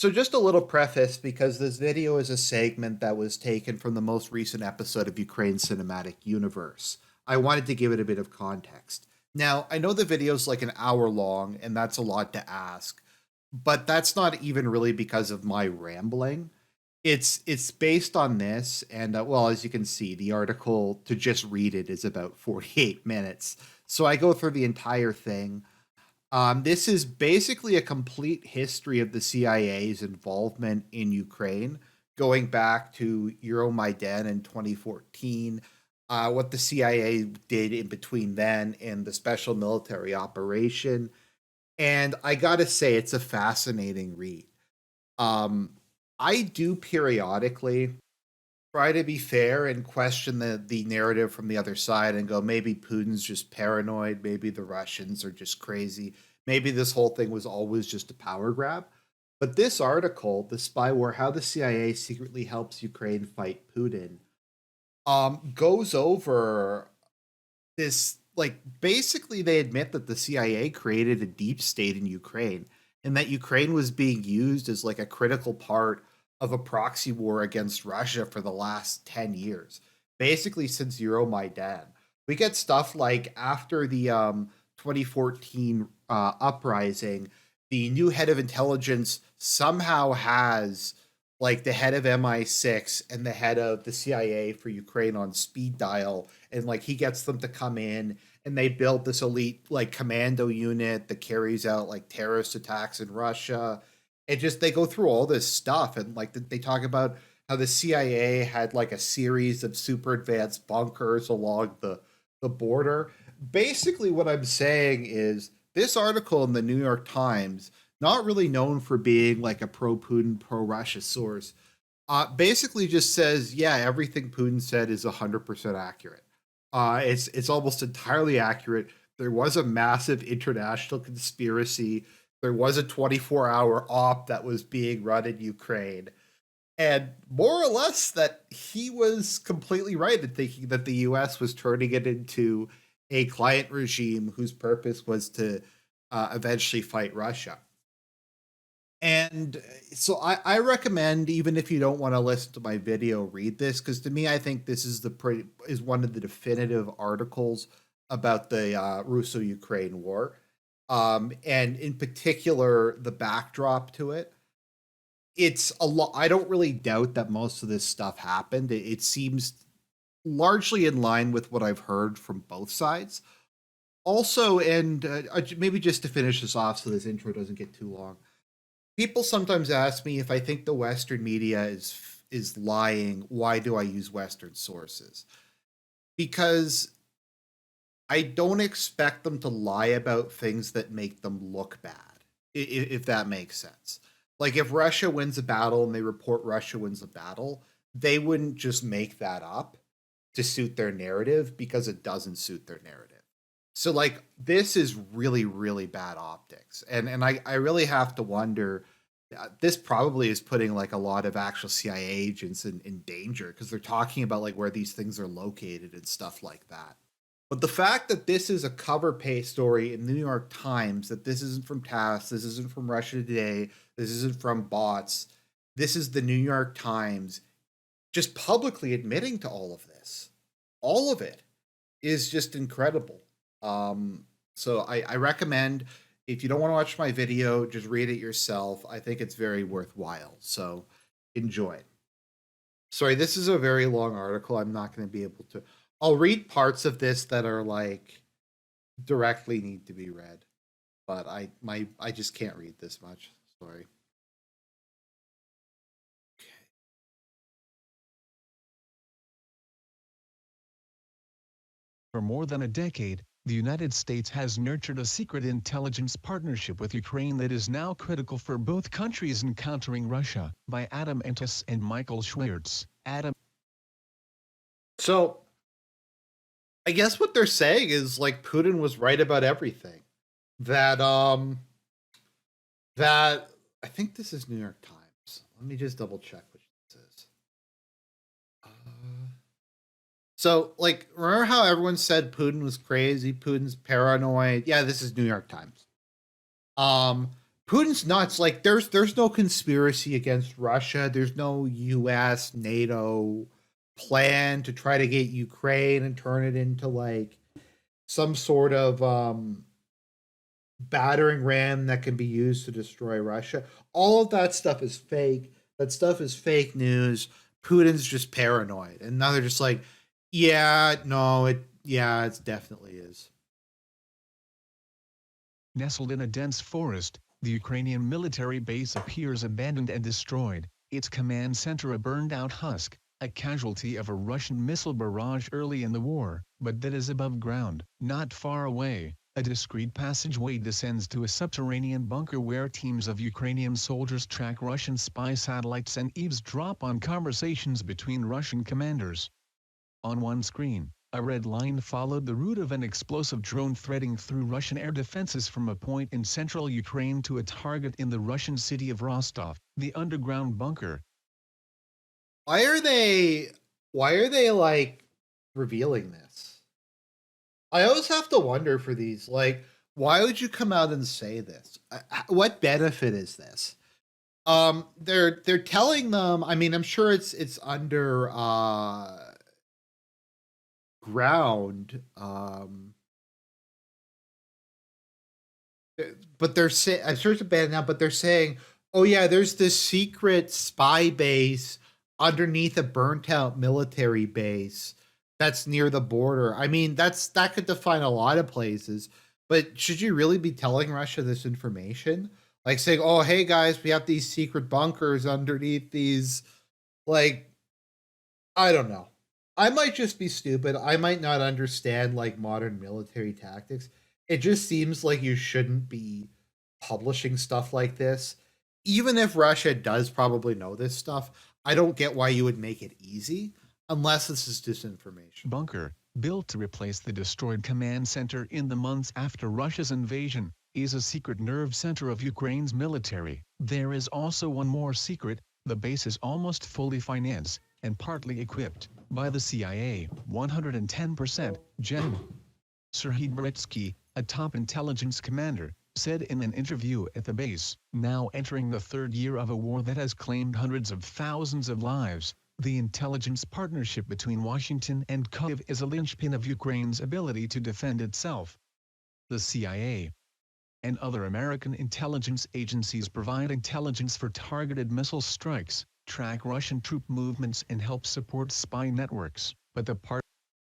So, just a little preface because this video is a segment that was taken from the most recent episode of Ukraine's cinematic universe. I wanted to give it a bit of context. Now, I know the video is like an hour long, and that's a lot to ask, but that's not even really because of my rambling. It's based on this, and well, as you can see, the article to just read it is about 48 minutes. So I go through the entire thing. This is basically a complete history of the CIA's involvement in Ukraine, going back to Euromaidan in 2014, what the CIA did in between then and the special military operation. And I gotta say, it's a fascinating read. Um, I do periodically try to be fair and question the narrative from the other side and go, maybe Putin's just paranoid, maybe the Russians are just crazy, maybe this whole thing was always just a power grab. But this article, The Spy War: How the CIA Secretly Helps Ukraine Fight Putin, goes over this, like, basically they admit that the CIA created a deep state in Ukraine and that Ukraine was being used as like a critical part of a proxy war against Russia for the last 10 years, basically since Euromaidan. We get stuff like after the 2014 uprising, the new head of intelligence somehow has like the head of MI6 and the head of the CIA for Ukraine on speed dial, and like he gets them to come in and they build this elite like commando unit that carries out like terrorist attacks in Russia. And just they go through all this stuff, and like they talk about how the CIA had like a series of super advanced bunkers along the border. Basically what I'm saying is this article in the New York Times, not really known for being like a pro Putin, pro Russia source, basically just says, yeah, everything Putin said is 100% accurate. It's almost entirely accurate. There was a massive international conspiracy. There was a 24-hour op that was being run in Ukraine. And more or less that he was completely right in thinking that the US was turning it into a client regime whose purpose was to eventually fight Russia. And so I recommend, even if you don't want to listen to my video, read this, because to me, I think this is is one of the definitive articles about the Russo-Ukraine war, and in particular the backdrop to it. It's a lot. I don't really doubt that most of this stuff happened. It seems largely in line with what I've heard from both sides. Also, and maybe just to finish this off, so this intro doesn't get too long, people sometimes ask me if I think the Western media is lying. Why do I use Western sources? Because I don't expect them to lie about things that make them look bad, if that makes sense. Like if Russia wins a battle and they report Russia wins a battle, they wouldn't just make that up to suit their narrative because it doesn't suit their narrative. So like this is really, really bad optics. And I really have to wonder, this probably is putting like a lot of actual CIA agents in danger because they're talking about like where these things are located and stuff like that. But the fact that this is a cover page story in the New York Times, that this isn't from TASS, this isn't from Russia Today, this isn't from bots, this is the New York Times just publicly admitting to all of it is just incredible. So I recommend, if you don't want to watch my video, just read it yourself. I think it's very worthwhile. So enjoy. Sorry, this is a very long article. I'm not going to be able to. I'll read parts of this that are like directly need to be read, but I just can't read this much. Sorry. For more than a decade, the United States has nurtured a secret intelligence partnership with Ukraine that is now critical for both countries in countering Russia. By Adam Entis and Michael Schwartz. Adam. So I guess what they're saying is like Putin was right about everything. That that I think this is New York Times. Let me just double check which this is. So, like, remember how everyone said Putin was crazy, Putin's paranoid? Yeah, this is New York Times. Um, Putin's nuts. Like there's no conspiracy against Russia. There's no US, NATO plan to try to get Ukraine and turn it into like some sort of battering ram that can be used to destroy Russia. All of that stuff is fake. That stuff is fake news. Putin's just paranoid. And now they're just like, yeah, no, it definitely is. Nestled in a dense forest, the Ukrainian military base appears abandoned and destroyed, its command center a burned-out husk, a casualty of a Russian missile barrage early in the war, but that is above ground, not far away. A discreet passageway descends to a subterranean bunker where teams of Ukrainian soldiers track Russian spy satellites and eavesdrop on conversations between Russian commanders. On one screen, a red line followed the route of an explosive drone threading through Russian air defenses from a point in central Ukraine to a target in the Russian city of Rostov, the underground bunker. Why are they like revealing this? I always have to wonder for these, like, why would you come out and say this? What benefit is this? They're telling them. I mean, I'm sure it's under ground. But they're saying, I'm sure it's abandoned now. But they're saying, oh yeah, there's this secret spy base underneath a burnt out military base that's near the border. I mean, that could define a lot of places. But should you really be telling Russia this information? Like saying, "Oh, hey guys, we have these secret bunkers underneath these." Like, I don't know. I might just be stupid. I might not understand like modern military tactics. It just seems like you shouldn't be publishing stuff like this. Even if Russia does probably know this stuff, I don't get why you would make it easy unless this is disinformation. Bunker, built to replace the destroyed command center in the months after Russia's invasion, is a secret nerve center of Ukraine's military. There is also one more secret: the base is almost fully financed and partly equipped by the CIA, 110%. Gen. Serhiy Britsky, a top intelligence commander, said in an interview at the base, now entering the third year of a war that has claimed hundreds of thousands of lives, the intelligence partnership between Washington and Kyiv is a linchpin of Ukraine's ability to defend itself. The CIA and other American intelligence agencies provide intelligence for targeted missile strikes, track Russian troop movements and help support spy networks, but the part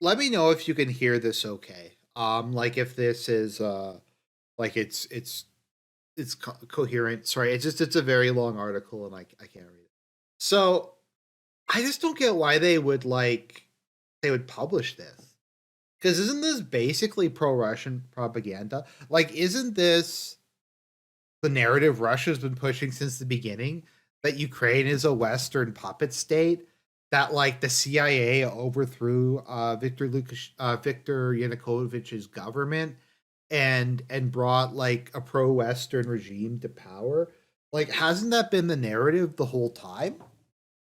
Let me know if you can hear this okay. Like if this is like it's coherent. Sorry, it's a very long article and I can't read it. So I just don't get why they would publish this. Because isn't this basically pro-Russian propaganda? Like, isn't this the narrative Russia's been pushing since the beginning, that Ukraine is a Western puppet state? That like the CIA overthrew Victor Yanukovych's government and brought like a pro-Western regime to power. Like, hasn't that been the narrative the whole time?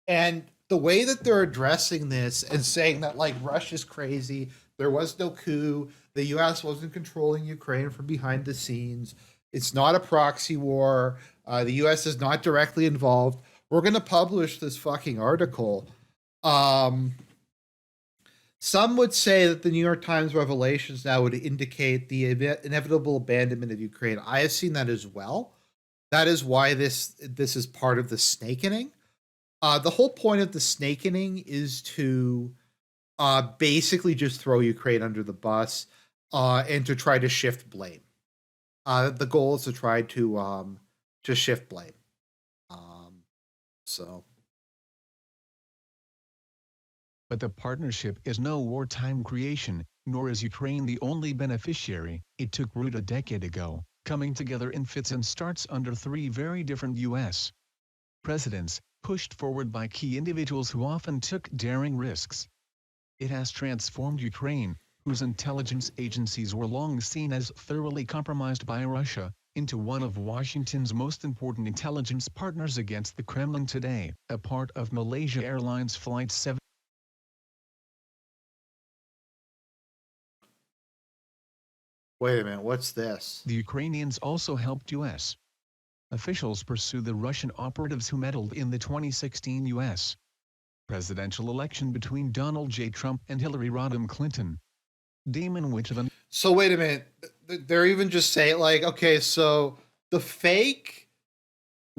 And the way that they're addressing this and saying that like Russia's crazy, there was no coup, the US wasn't controlling Ukraine from behind the scenes, it's not a proxy war, the US is not directly involved. We're going to publish this fucking article. Um, some would say that the New York Times revelations now would indicate the inevitable abandonment of Ukraine. I have seen that as well. That is why this is part of the snakening. The whole point of the snakening is to basically just throw Ukraine under the bus and to try to shift blame. The goal is to try to shift blame. Um, so But the partnership is no wartime creation, nor is Ukraine the only beneficiary. It took root a decade ago, coming together in fits and starts under three very different U.S. presidents, pushed forward by key individuals who often took daring risks. It has transformed Ukraine, whose intelligence agencies were long seen as thoroughly compromised by Russia, into one of Washington's most important intelligence partners against the Kremlin today, a part of Malaysia Airlines Flight 7. wait a minute, what's this? The Ukrainians also helped U.S. Officials pursue the Russian operatives who meddled in the 2016 U.S. presidential election between Donald J. Trump and Hillary Rodham Clinton. Damon Witch of the... So wait a minute. They're even just saying like, okay, so the fake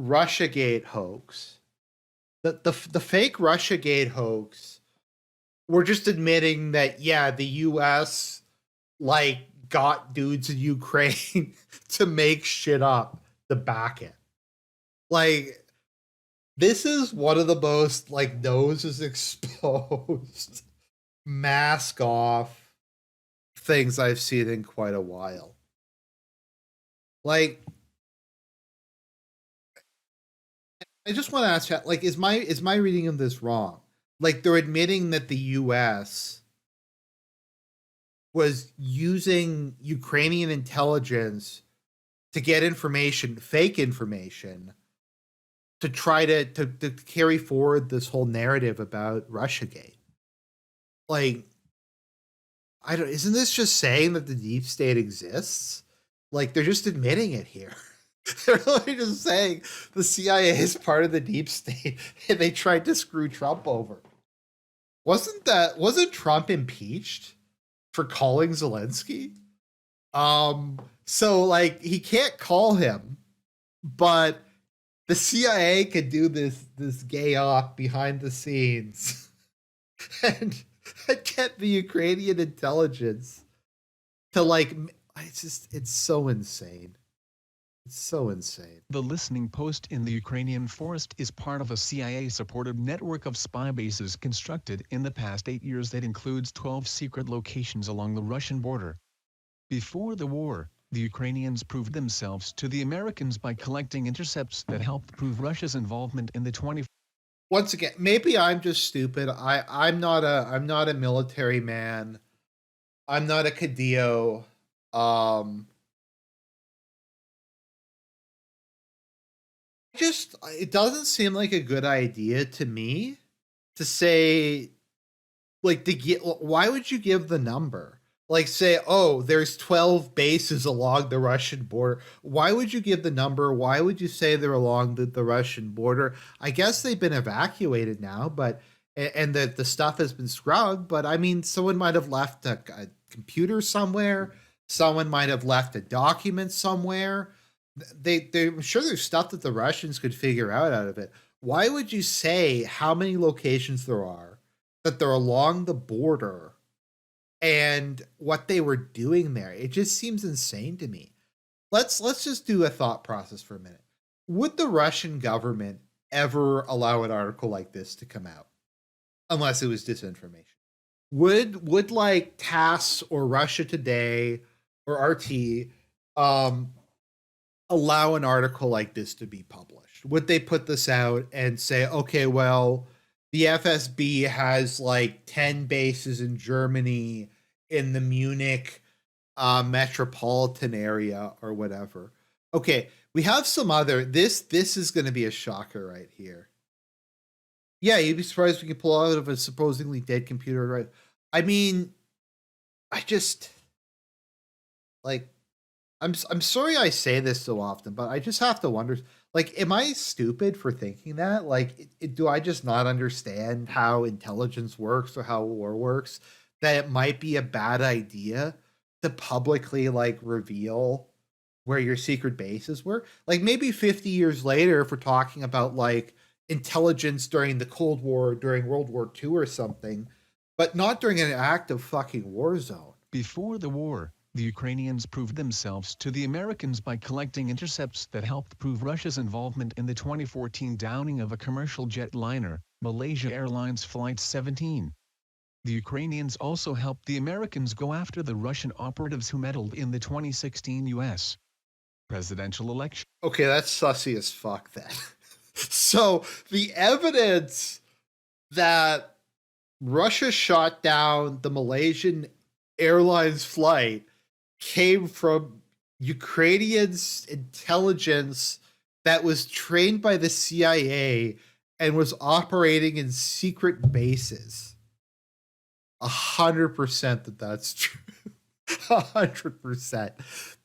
Russiagate hoax, the fake Russiagate hoax, we're just admitting that yeah, the U.S. like got dudes in Ukraine to make shit up to back it. Like this is one of the most like noses exposed, mask off things I've seen in quite a while. Like I just want to ask you, like, is my reading of this wrong? Like they're admitting that the US was using Ukrainian intelligence to get information, fake information, to try to carry forward this whole narrative about Russiagate. Like, I don't. Isn't this just saying that the deep state exists? Like they're just admitting it here. They're really just saying the CIA is part of the deep state, and they tried to screw Trump over. Wasn't Trump impeached for calling Zelensky? So like he can't call him, but the CIA could do this gay off behind the scenes and get the Ukrainian intelligence to like it's so insane. It's so insane. The listening post in the Ukrainian forest is part of a CIA-supported network of spy bases constructed in the past 8 years that includes 12 secret locations along the Russian border. Before the war, the Ukrainians proved themselves to the Americans by collecting intercepts that helped prove Russia's involvement in the 20... Once again, maybe I'm just stupid. I'm not a military man. I'm not a Cadillo. Just it doesn't seem like a good idea to me to say like to get why would you give the number? Like say, oh, there's 12 bases along the Russian border. Why would you give the number? Why would you say they're along the Russian border? I guess they've been evacuated now, but and the stuff has been scrubbed, but I mean someone might have left a computer somewhere, someone might have left a document somewhere. I'm sure there's stuff that the Russians could figure out of it. Why would you say how many locations there are, that they're along the border, and what they were doing there? It just seems insane to me. Let's just do a thought process for a minute. Would the Russian government ever allow an article like this to come out unless it was disinformation? Would like TASS or Russia Today or RT allow an article like this to be published? Would they put this out and say, okay, well, the FSB has like 10 bases in Germany in the Munich metropolitan area or whatever? Okay, we have some other, this is going to be a shocker right here. Yeah, you'd be surprised we could pull out of a supposedly dead computer, right? I mean, I just, like, I'm sorry I say this so often, but I just have to wonder, like, am I stupid for thinking that? Like, do I just not understand how intelligence works or how war works? That it might be a bad idea to publicly, like, reveal where your secret bases were? Like, maybe 50 years later, if we're talking about, like, intelligence during the Cold War, during World War II or something, but not during an active fucking war zone. Before the war, the Ukrainians proved themselves to the Americans by collecting intercepts that helped prove Russia's involvement in the 2014 downing of a commercial jet liner, Malaysia Airlines Flight 17. The Ukrainians also helped the Americans go after the Russian operatives who meddled in the 2016 U.S. presidential election. Okay, that's sussy as fuck then. So the evidence that Russia shot down the Malaysian Airlines flight came from Ukrainians' intelligence that was trained by the CIA and was operating in secret bases. 100% that's true. 100%.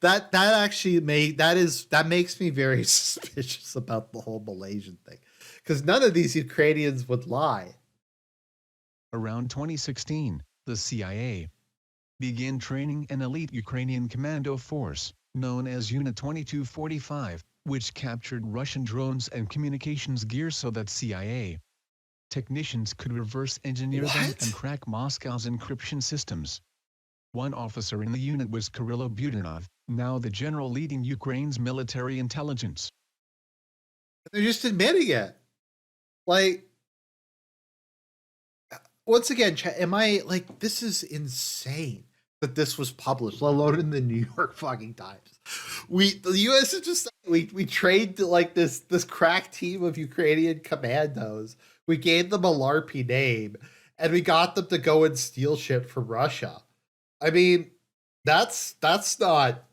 That actually that makes me very suspicious about the whole Malaysian thing, because none of these Ukrainians would lie. Around 2016, the CIA began training an elite Ukrainian commando force, known as Unit 2245, which captured Russian drones and communications gear so that CIA technicians could reverse engineer them and What? crack Moscow's encryption systems. One officer in the unit was Kirill Budanov, now the general leading Ukraine's military intelligence. They're just admitting it. Like, once again, am I like, this is insane that this was published, let alone in the New York fucking Times. The U.S. is just we trained like this crack team of Ukrainian commandos. We gave them a LARPy name, and we got them to go and steal shit from Russia. I mean, that's not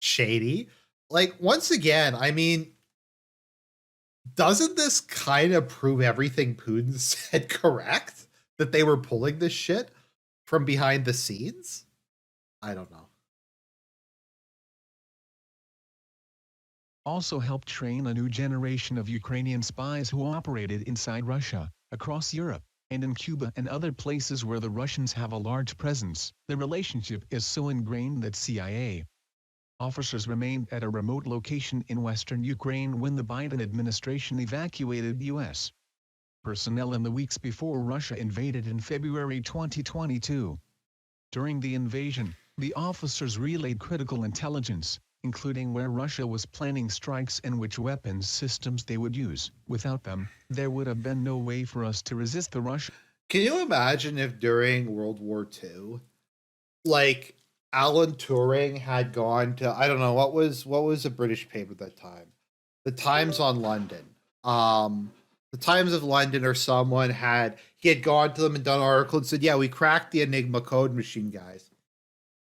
shady. Like, once again, I mean, doesn't this kind of prove everything Putin said correct? That they were pulling this shit from behind the scenes? I don't know. Also helped train a new generation of Ukrainian spies who operated inside Russia, across Europe, and in Cuba and other places where the Russians have a large presence. The relationship is so ingrained that CIA officers remained at a remote location in western Ukraine when the Biden administration evacuated U.S. personnel in the weeks before Russia invaded in February 2022. During the invasion, the officers relayed critical intelligence, including where Russia was planning strikes and which weapons systems they would use. Without them, there would have been no way for us to resist the Russians. Can you imagine if during World War II, like Alan Turing had gone to, I don't know, what was a British paper at that time? The Times on London. The Times of London or someone he had gone to them and done an article and said, "Yeah, we cracked the Enigma code machine, guys.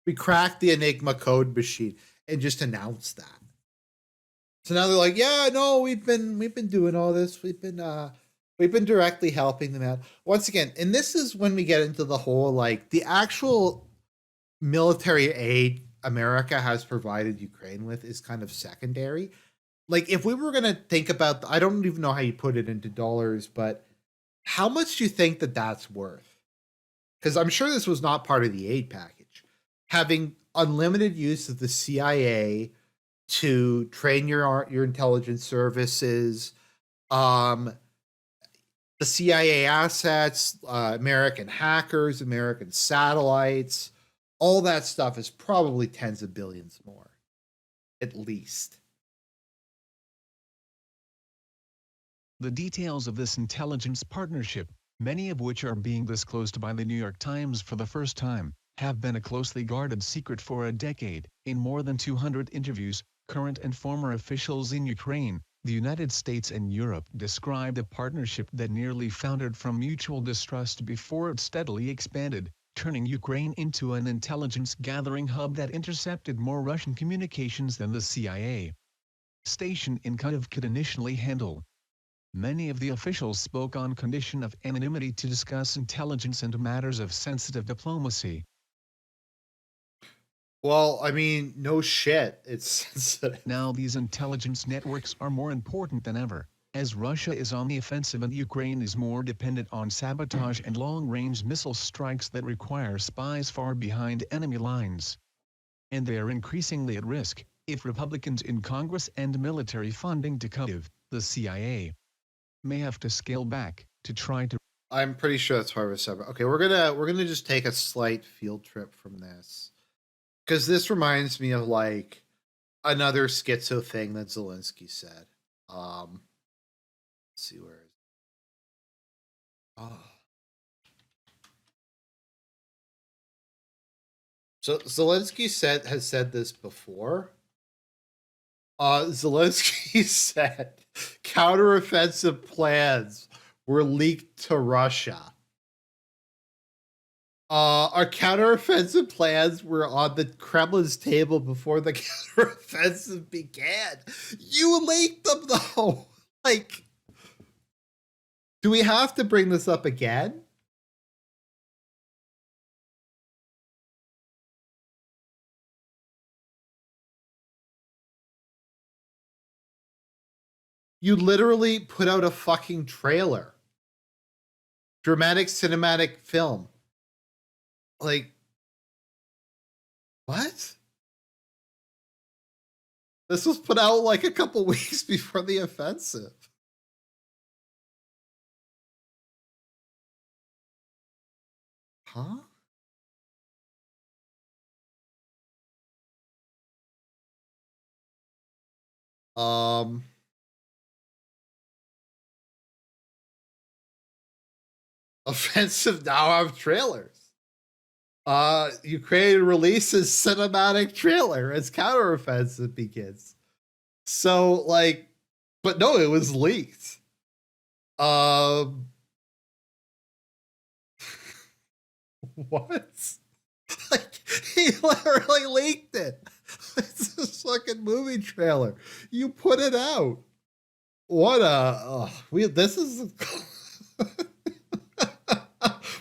We cracked the Enigma code machine," and just announced that. So now they're like, "Yeah, no, we've been doing all this. We've been directly helping them out." Once again, and this is when we get into the whole like the actual military aid America has provided Ukraine with is kind of secondary. Like, if we were going to think about, I don't even know how you put it into dollars, but how much do you think that that's worth? Because I'm sure this was not part of the aid package. Having unlimited use of the CIA to train your intelligence services, um, the CIA assets, American hackers, American satellites, all that stuff is probably tens of billions more, at least. The details of this intelligence partnership, many of which are being disclosed by the New York Times for the first time, have been a closely guarded secret for a decade. In more than 200 interviews, current and former officials in Ukraine, the United States and Europe described a partnership that nearly foundered from mutual distrust before it steadily expanded, turning Ukraine into an intelligence gathering hub that intercepted more Russian communications than the CIA station in Kyiv could initially handle. Many of the officials spoke on condition of anonymity to discuss intelligence and matters of sensitive diplomacy. Well, I mean, no shit. It's sensitive. Now these intelligence networks are more important than ever, as Russia is on the offensive and Ukraine is more dependent on sabotage and long-range missile strikes that require spies far behind enemy lines. And they are increasingly at risk if Republicans in Congress end military funding to Kyiv. The CIA may have to scale back to try to. I'm pretty sure that's Harvest Summer. Okay, we're gonna just take a slight field trip from this, because this reminds me of like another schizo thing that Zelensky said. Let's see where is it? Oh. So Zelensky has said this before. Zelensky said counteroffensive plans were leaked to Russia. Our counteroffensive plans were on the Kremlin's table before the counteroffensive began. You leaked them though. Like, do we have to bring this up again? You literally put out a fucking trailer. Dramatic cinematic film. Like, what? This was put out like a couple weeks before the offensive. Huh? Um, Offensive now have trailers. Ukraine releases cinematic trailer as counteroffensive begins. So, like, but no, it was leaked. What? Like, he literally leaked it. It's this fucking movie trailer. You put it out. What this is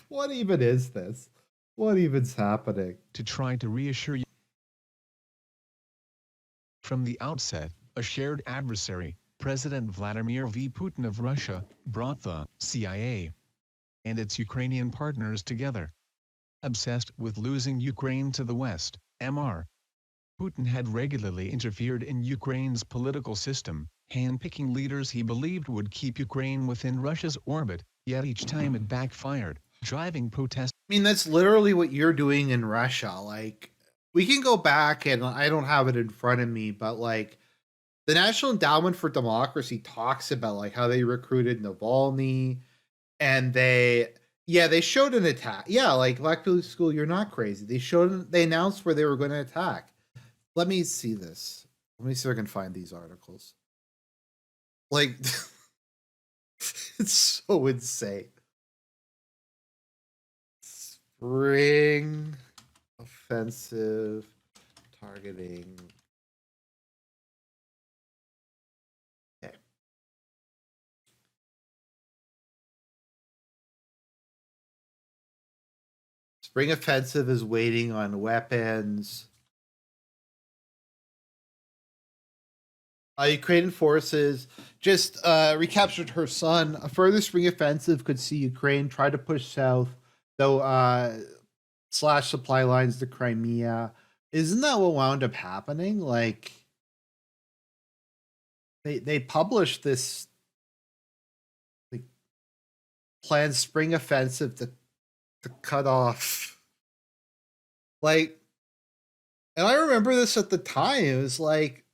what even is this? What even's happening? To try to reassure you from the outset, a shared adversary, President Vladimir V. Putin of Russia, brought the CIA and its Ukrainian partners together. Obsessed with losing Ukraine to the West, Mr. Putin had regularly interfered in Ukraine's political system, handpicking leaders he believed would keep Ukraine within Russia's orbit, yet each time it backfired, driving protests. I mean, that's literally what you're doing in Russia. Like, we can go back, and I don't have it in front of me, but like, the National Endowment for Democracy talks about like how they recruited Navalny, and they showed an attack. Yeah, like Black Police School, you're not crazy. They announced where they were going to attack. Let me see this. Let me see if I can find these articles. Like, it's so insane. Spring offensive targeting. Okay. Spring offensive is waiting on weapons. Ukrainian forces just recaptured her son. A further spring offensive could see Ukraine try to push south, though slash supply lines to Crimea. Isn't that what wound up happening? Like, they published this like planned spring offensive to cut off. Like, and I remember this at the time. It was like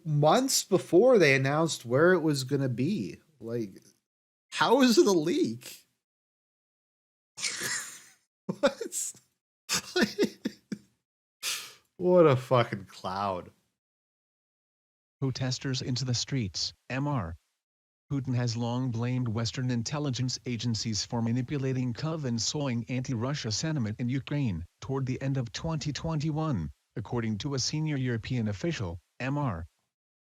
months before they announced where it was going to be. Like, how is it a leak? What? What a fucking cloud. Protesters into the streets, Mr. Putin has long blamed Western intelligence agencies for manipulating and sowing anti-Russia sentiment in Ukraine. Toward the end of 2021, according to a senior European official, Mr.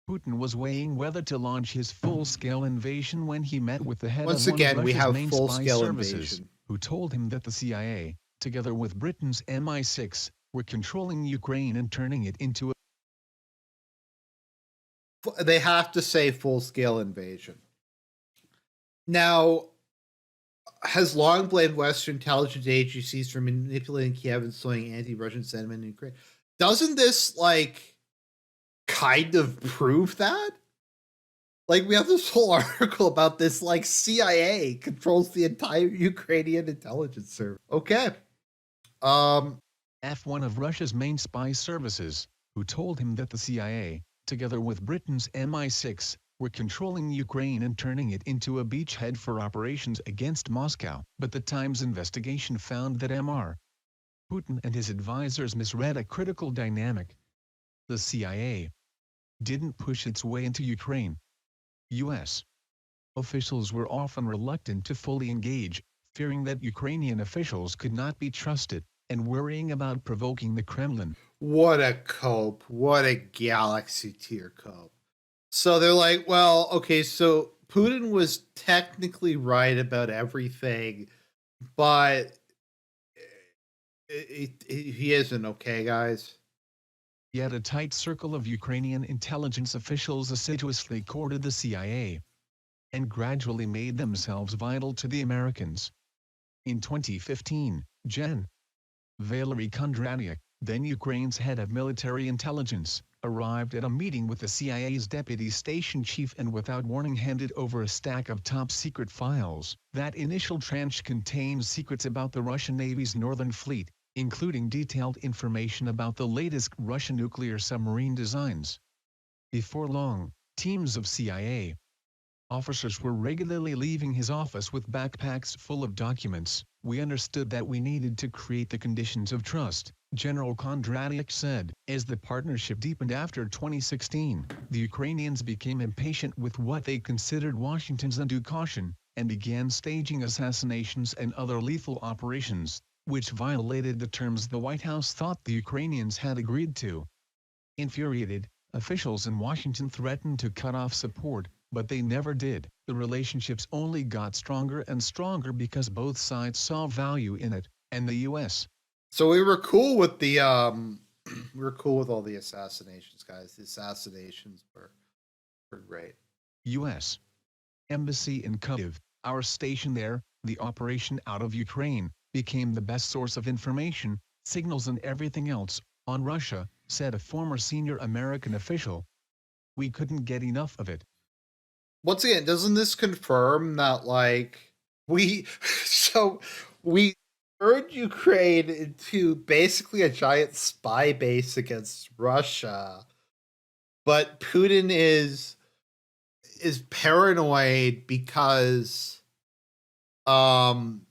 Putin was weighing whether to launch his full-scale invasion when he met with the head Once of one again, of we Russia's have main full-scale spy services, invasion. who told him that the CIA, together with Britain's MI6, were controlling Ukraine and turning it into a They have to say full-scale invasion. Now, has long blamed Western intelligence agencies for manipulating Kiev and sowing anti-Russian sentiment in Ukraine. Doesn't this like kind of prove that? Like, we have this whole article about this, like, CIA controls the entire Ukrainian intelligence service. Okay. One of Russia's main spy services, who told him that the CIA, together with Britain's MI6, were controlling Ukraine and turning it into a beachhead for operations against Moscow. But the Times investigation found that Mr. Putin and his advisors misread a critical dynamic. The CIA didn't push its way into Ukraine. U.S. officials were often reluctant to fully engage, fearing that Ukrainian officials could not be trusted, and worrying about provoking the Kremlin. What a cope. What a galaxy tier cope. So they're like, well, okay, so Putin was technically right about everything, but he isn't, okay, guys? Yet a tight circle of Ukrainian intelligence officials assiduously courted the CIA and gradually made themselves vital to the Americans. In 2015, Gen. Valery Kondratyuk, then Ukraine's head of military intelligence, arrived at a meeting with the CIA's deputy station chief and without warning handed over a stack of top-secret files. That initial tranche contained secrets about the Russian Navy's Northern Fleet, including detailed information about the latest Russian nuclear submarine designs. Before long, teams of CIA officers were regularly leaving his office with backpacks full of documents. We understood that we needed to create the conditions of trust, General Kondratyuk said. As the partnership deepened after 2016, the Ukrainians became impatient with what they considered Washington's undue caution, and began staging assassinations and other lethal operations, which violated the terms the White House thought the Ukrainians had agreed to. Infuriated, officials in Washington threatened to cut off support, but they never did. The relationships only got stronger and stronger because both sides saw value in it, and the U.S. So we were cool with the we were cool with all the assassinations, guys. The assassinations were great. U.S. Embassy in Kyiv, our station there, the operation out of Ukraine, became the best source of information, signals and everything else, on Russia, said a former senior American official. We couldn't get enough of it. Once again, doesn't this confirm that like we so we turned Ukraine into basically a giant spy base against Russia, but Putin is paranoid because um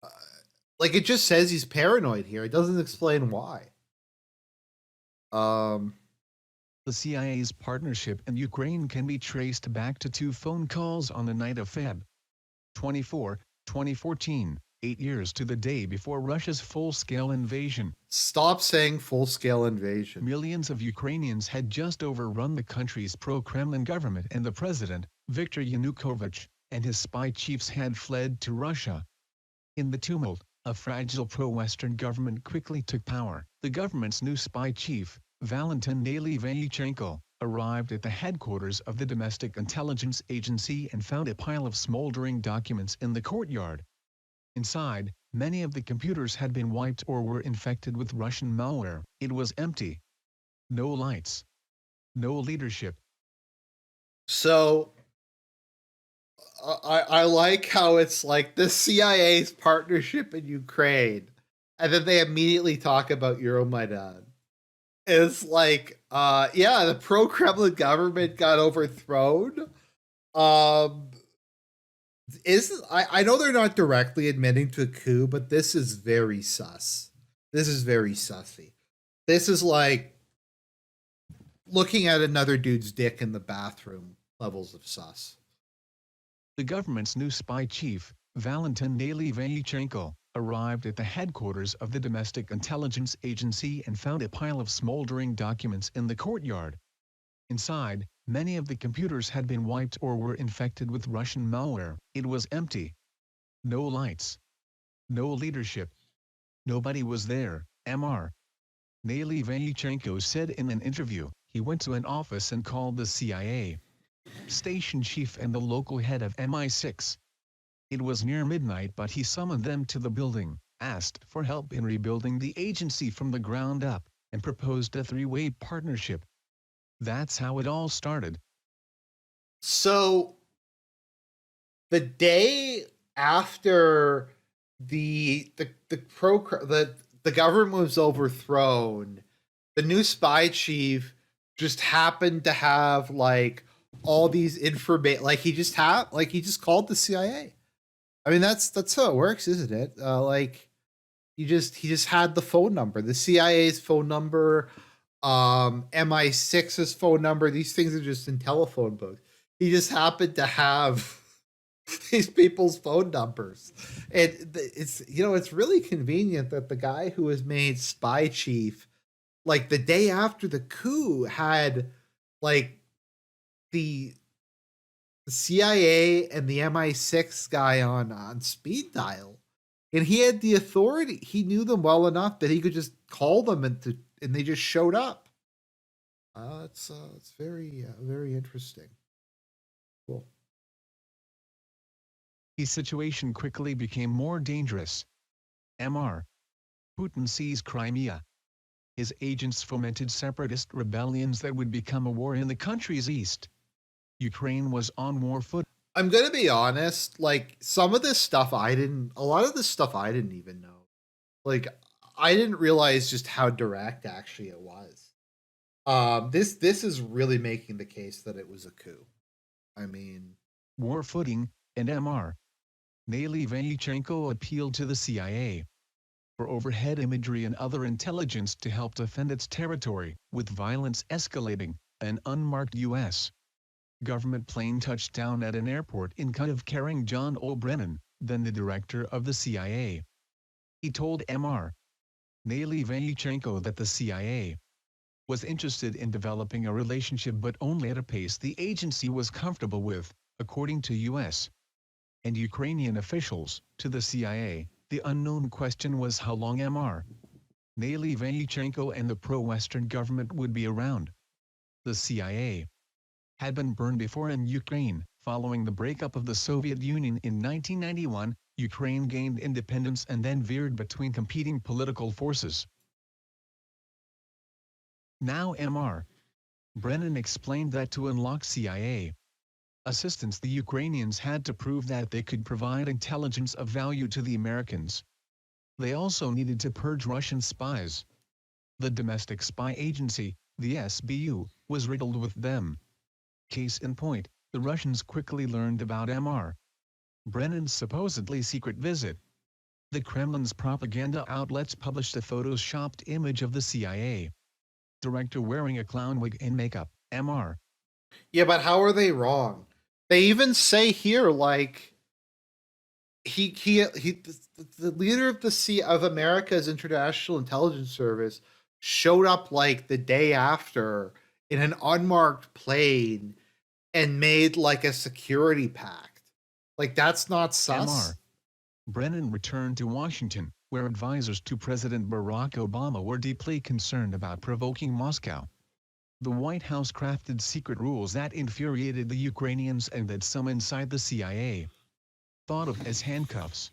uh, like it just says he's paranoid here. It doesn't explain why. Um The CIA's partnership in Ukraine can be traced back to 2 phone calls on the night of Feb. 24, 2014, 8 years to the day before Russia's full-scale invasion. Stop saying full-scale invasion. Millions of Ukrainians had just overrun the country's pro-Kremlin government, and the president, Viktor Yanukovych, and his spy chiefs had fled to Russia. In the tumult, a fragile pro-Western government quickly took power. The government's new spy chief, Valentin Nalyvaichenko, arrived at the headquarters of the Domestic Intelligence Agency and found a pile of smoldering documents in the courtyard. Inside, many of the computers had been wiped or were infected with Russian malware. It was empty. No lights. No leadership. So I like how it's like the CIA's partnership in Ukraine, and then they immediately talk about Euromaidan. It's like, yeah, the pro-Kremlin government got overthrown. Um, I know they're not directly admitting to a coup, but this is very sus. This is very sussy. This is like looking at another dude's dick in the bathroom levels of sus. The government's new spy chief, Valentin Nalyvaichenko, arrived at the headquarters of the Domestic Intelligence Agency and found a pile of smoldering documents in the courtyard. Inside, many of the computers had been wiped or were infected with Russian malware. It was empty. No lights. No leadership. Nobody was there. Mr. Nalyvaichenko said in an interview. He went to an office and called the CIA station chief and the local head of MI6. It was near midnight, but he summoned them to the building, asked for help in rebuilding the agency from the ground up, and proposed a 3-way partnership. That's how it all started. So the day after the government was overthrown, the new spy chief just happened to have like all these information. Like he just called the CIA. I mean, that's how it works, isn't it? Like he just had the phone number, the CIA's phone number, MI6's phone number. These things are just in telephone books. He just happened to have these people's phone numbers, and it's really convenient that the guy who was made spy chief, like the day after the coup, had like the CIA and the MI6 guy on speed dial, and he had the authority. He knew them well enough that he could just call them and they just showed up. It's very interesting. Cool. The situation quickly became more dangerous. Mr. Putin seized Crimea. His agents fomented separatist rebellions that would become a war in the country's east. Ukraine was on war foot. I'm gonna be honest, like some of this stuff a lot of this stuff I didn't even know. Like I didn't realize just how direct actually it was. This is really making the case that it was a coup. I mean, War footing, and Mr. Nalivaychenko appealed to the CIA for overhead imagery and other intelligence to help defend its territory, with violence escalating. An unmarked U.S. government plane touched down at an airport in Kyiv carrying John O'Brennan, then the director of the CIA. He told Mr. Nalivaychenko that the CIA was interested in developing a relationship but only at a pace the agency was comfortable with, according to U.S. and Ukrainian officials. To the CIA, the unknown question was how long Mr. Nalivaychenko and the pro-Western government would be around. The CIA had been burned before in Ukraine. Following the breakup of the Soviet Union in 1991, Ukraine gained independence and then veered between competing political forces. Now Mr. Brennan explained that to unlock CIA assistance, the Ukrainians had to prove that they could provide intelligence of value to the Americans. They also needed to purge Russian spies. The domestic spy agency, the SBU, was riddled with them. Case in point, the Russians quickly learned about Mr. Brennan's supposedly secret visit. The Kremlin's propaganda outlets published a photoshopped image of the CIA director wearing a clown wig and makeup. Mr. yeah, but how are they wrong? They even say here, like the leader of of America's International Intelligence Service showed up like the day after in an unmarked plane and made like a security pact. Like that's not sus. Mr. Brennan returned to Washington, where advisors to President Barack Obama were deeply concerned about provoking Moscow. The White House crafted secret rules that infuriated the Ukrainians and that some inside the CIA thought of as handcuffs.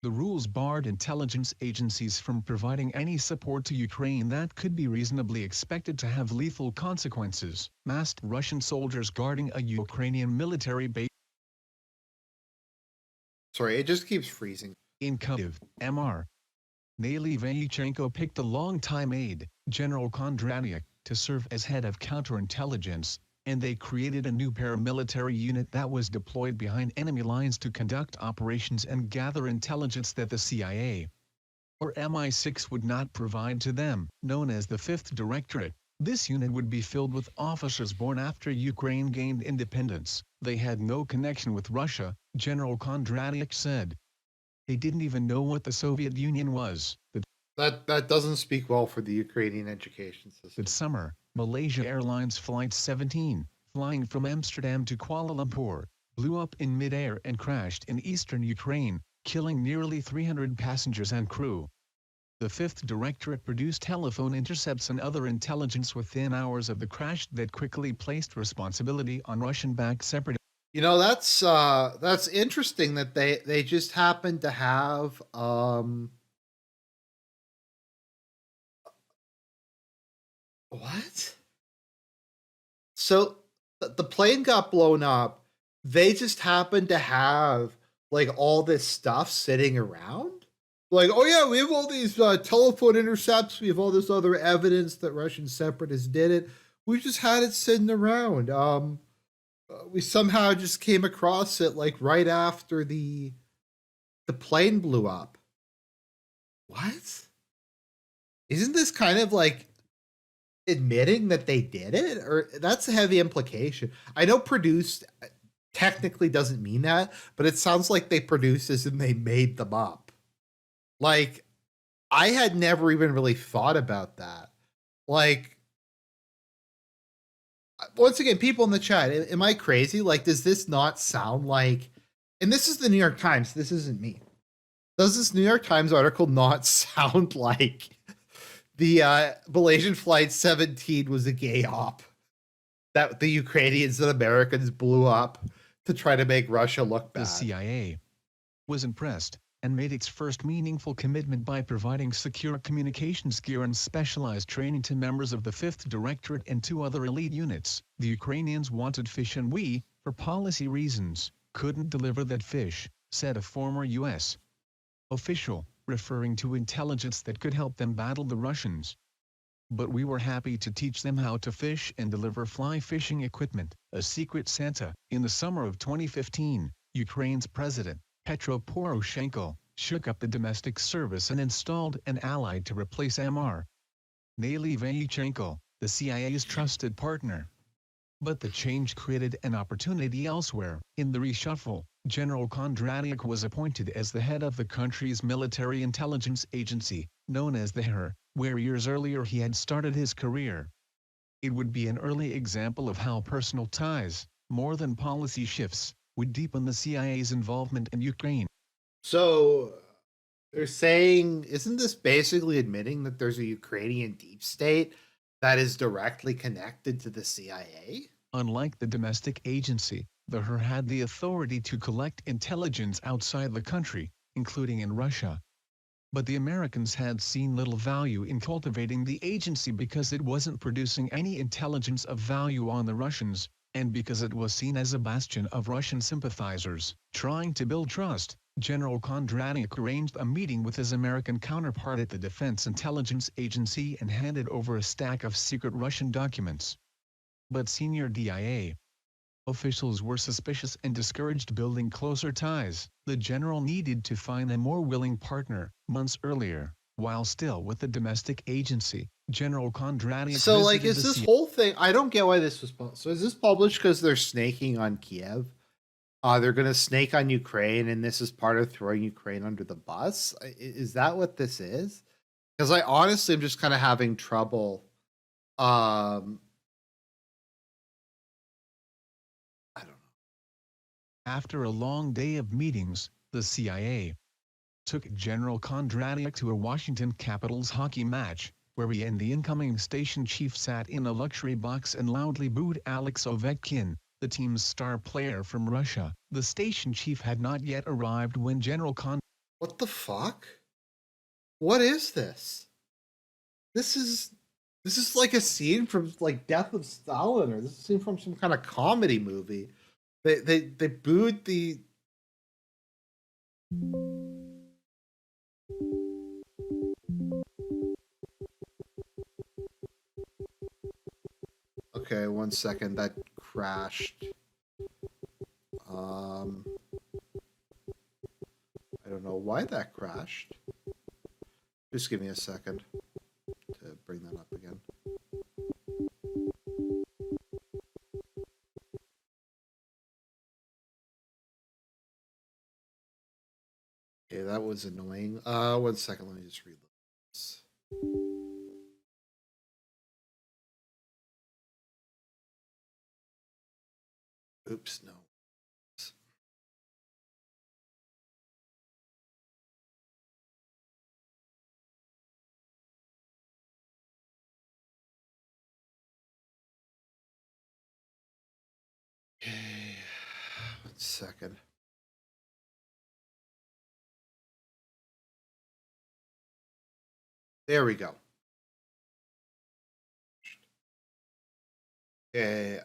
The rules barred intelligence agencies from providing any support to Ukraine that could be reasonably expected to have lethal consequences. Masked Russian soldiers guarding a Ukrainian military base. Sorry, it just keeps freezing. In Kyiv, Mr. Nalivaychenko picked a longtime aide, General Kondratyuk, to serve as head of counterintelligence, and they created a new paramilitary unit that was deployed behind enemy lines to conduct operations and gather intelligence that the CIA or MI6 would not provide to them. Known as the 5th Directorate, this unit would be filled with officers born after Ukraine gained independence. They had no connection with Russia, General Kondratyuk said. They didn't even know what the Soviet Union was. That doesn't speak well for the Ukrainian education system. That summer, Malaysia Airlines Flight 17, flying from Amsterdam to Kuala Lumpur, blew up in midair and crashed in eastern Ukraine, killing nearly 300 passengers and crew. The 5th Directorate produced telephone intercepts and other intelligence within hours of the crash that quickly placed responsibility on Russian-backed separatists. You know, that's interesting that they just happen to have what? So the plane got blown up. They just happened to have like all this stuff sitting around. Like, oh yeah, we have all these telephone intercepts. We have all this other evidence that Russian separatists did it. We just had it sitting around. We somehow just came across it like right after the plane blew up. What? Isn't this kind of like admitting that they did it? Or that's a heavy implication. I know produced technically doesn't mean that, but it sounds like they produced this and they made them up. Like, I had never even really thought about that. Like, once again, people in the chat, am I crazy? Like, does this not sound like, and this is the New York Times, this isn't me. Does this New York Times article not sound like The Malaysian Flight 17 was a gay op that the Ukrainians and Americans blew up to try to make Russia look The bad. CIA was impressed and made its first meaningful commitment by providing secure communications gear and specialized training to members of the 5th Directorate and 2 other elite units. The Ukrainians wanted fish and we, for policy reasons, couldn't deliver that fish, said a former U.S. official, referring to intelligence that could help them battle the Russians. But we were happy to teach them how to fish and deliver fly fishing equipment, a secret Santa. In the summer of 2015, Ukraine's president, Petro Poroshenko, shook up the domestic service and installed an ally to replace Mr. Nalyvaichenko, the CIA's trusted partner. But the change created an opportunity elsewhere. In the reshuffle, General Kondratyuk was appointed as the head of the country's military intelligence agency, known as the HER, where years earlier he had started his career. It would be an early example of how personal ties, more than policy shifts, would deepen the CIA's involvement in Ukraine. So they're saying, isn't this basically admitting that there's a Ukrainian deep state that is directly connected to the CIA? Unlike the domestic agency, the HER had the authority to collect intelligence outside the country, including in Russia. But the Americans had seen little value in cultivating the agency because it wasn't producing any intelligence of value on the Russians, and because it was seen as a bastion of Russian sympathizers. Trying to build trust, General Kondratyuk arranged a meeting with his American counterpart at the Defense Intelligence Agency and handed over a stack of secret Russian documents. But senior DIA officials were suspicious and discouraged building closer ties. The general needed to find a more willing partner. Months earlier, while still with the domestic agency, General Kondratyuk So, like, visited is the this whole thing? I don't get why this was. So, is this published because they're snaking on Kiev? They're going to snake on Ukraine, and this is part of throwing Ukraine under the bus. Is that what this is? Because I honestly am just kind of having trouble. I don't know. After a long day of meetings, the CIA took General Kondratyuk to a Washington Capitals hockey match, where he and the incoming station chief sat in a luxury box and loudly booed Alex Ovechkin, the team's star player from Russia. The station chief had not yet arrived when General What the fuck? What is this? This is like a scene from like Death of Stalin, or this is a scene from some kind of comedy movie. They booed the. Okay, 1 second. That crashed. I don't know why that crashed. Just give me a second to bring that up again. Okay, that was annoying. 1 second, let me just reload this. Oops, no. Okay, 1 second. There we go. Okay,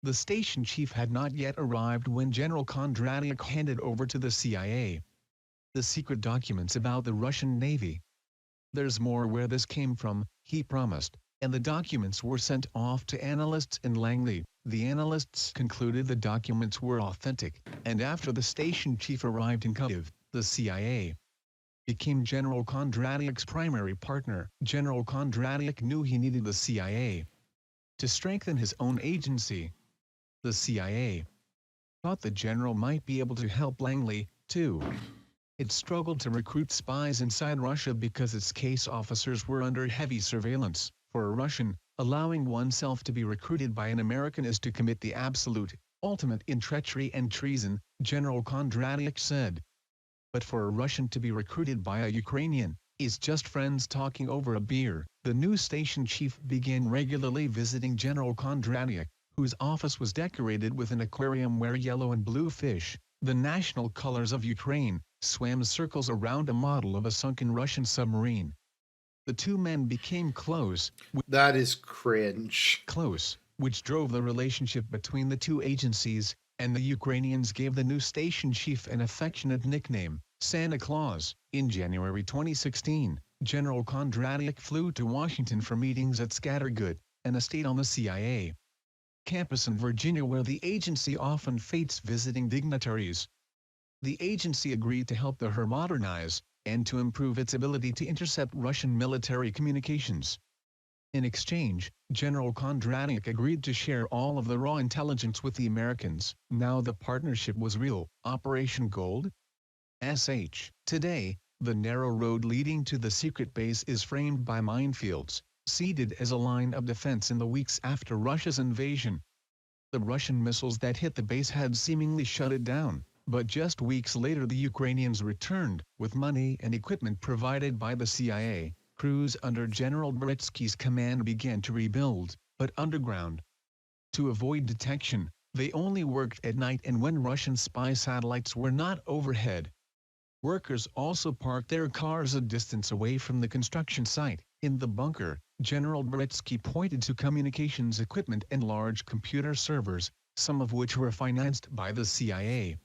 The station chief had not yet arrived when General Kondratyuk handed over to the CIA the secret documents about the Russian Navy. There's more where this came from, he promised, and the documents were sent off to analysts in Langley. The analysts concluded the documents were authentic, and after the station chief arrived in Kyiv, the CIA became General Kondratyuk's primary partner. General Kondratyuk knew he needed the CIA to strengthen his own agency. The CIA thought the general might be able to help Langley, too. It struggled to recruit spies inside Russia because its case officers were under heavy surveillance. For a Russian, allowing oneself to be recruited by an American is to commit the absolute ultimate in treachery and treason, General Kondratyuk said. But for a Russian to be recruited by a Ukrainian, is just friends talking over a beer. The new station chief began regularly visiting General Kondratyuk, whose office was decorated with an aquarium where yellow and blue fish, the national colors of Ukraine, swam circles around a model of a sunken Russian submarine. The two men became That is cringe. which drove the relationship between the two agencies, and the Ukrainians gave the new station chief an affectionate nickname, Santa Claus. In January 2016, General Kondratyuk flew to Washington for meetings at Scattergood, an estate on the CIA campus in Virginia where the agency often fetes visiting dignitaries. The agency agreed to help the HER modernize, and to improve its ability to intercept Russian military communications. In exchange, General Kondratyuk agreed to share all of the raw intelligence with the Americans. Now the partnership was real. Operation Gold? Today, the narrow road leading to the secret base is framed by minefields, seeded as a line of defense in the weeks after Russia's invasion. The Russian missiles that hit the base had seemingly shut it down, but just weeks later the Ukrainians returned, with money and equipment provided by the CIA. Crews under General Beretsky's command began to rebuild, but underground. To avoid detection, they only worked at night and when Russian spy satellites were not overhead. Workers also parked their cars a distance away from the construction site. In the bunker, General Beretsky pointed to communications equipment and large computer servers, some of which were financed by the CIA.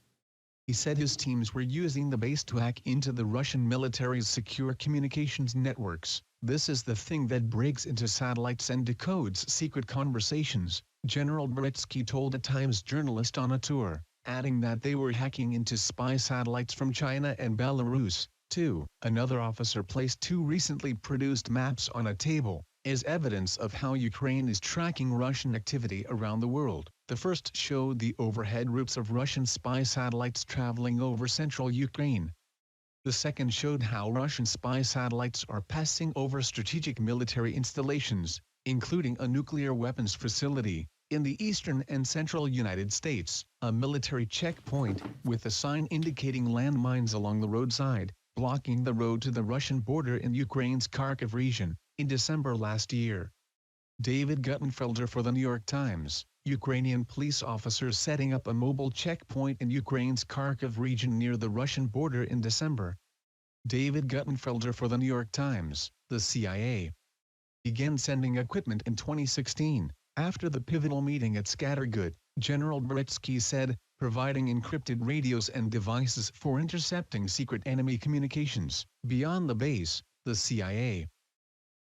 He said his teams were using the base to hack into the Russian military's secure communications networks. This is the thing that breaks into satellites and decodes secret conversations, General Beretsky told a Times journalist on a tour, adding that they were hacking into spy satellites from China and Belarus, too. Another officer placed two recently produced maps on a table, as evidence of how Ukraine is tracking Russian activity around the world. The first showed the overhead routes of Russian spy satellites traveling over central Ukraine. The second showed how Russian spy satellites are passing over strategic military installations, including a nuclear weapons facility, in the eastern and central United States, a military checkpoint, with a sign indicating landmines along the roadside, blocking the road to the Russian border in Ukraine's Kharkiv region, in December last year. David Guttenfelder for the New York Times. Ukrainian police officers setting up a mobile checkpoint in Ukraine's Kharkiv region near the Russian border in December. David Guttenfelder for the New York Times. The CIA began sending equipment in 2016, after the pivotal meeting at Scattergood, General Beretsky said, providing encrypted radios and devices for intercepting secret enemy communications. Beyond the base, the CIA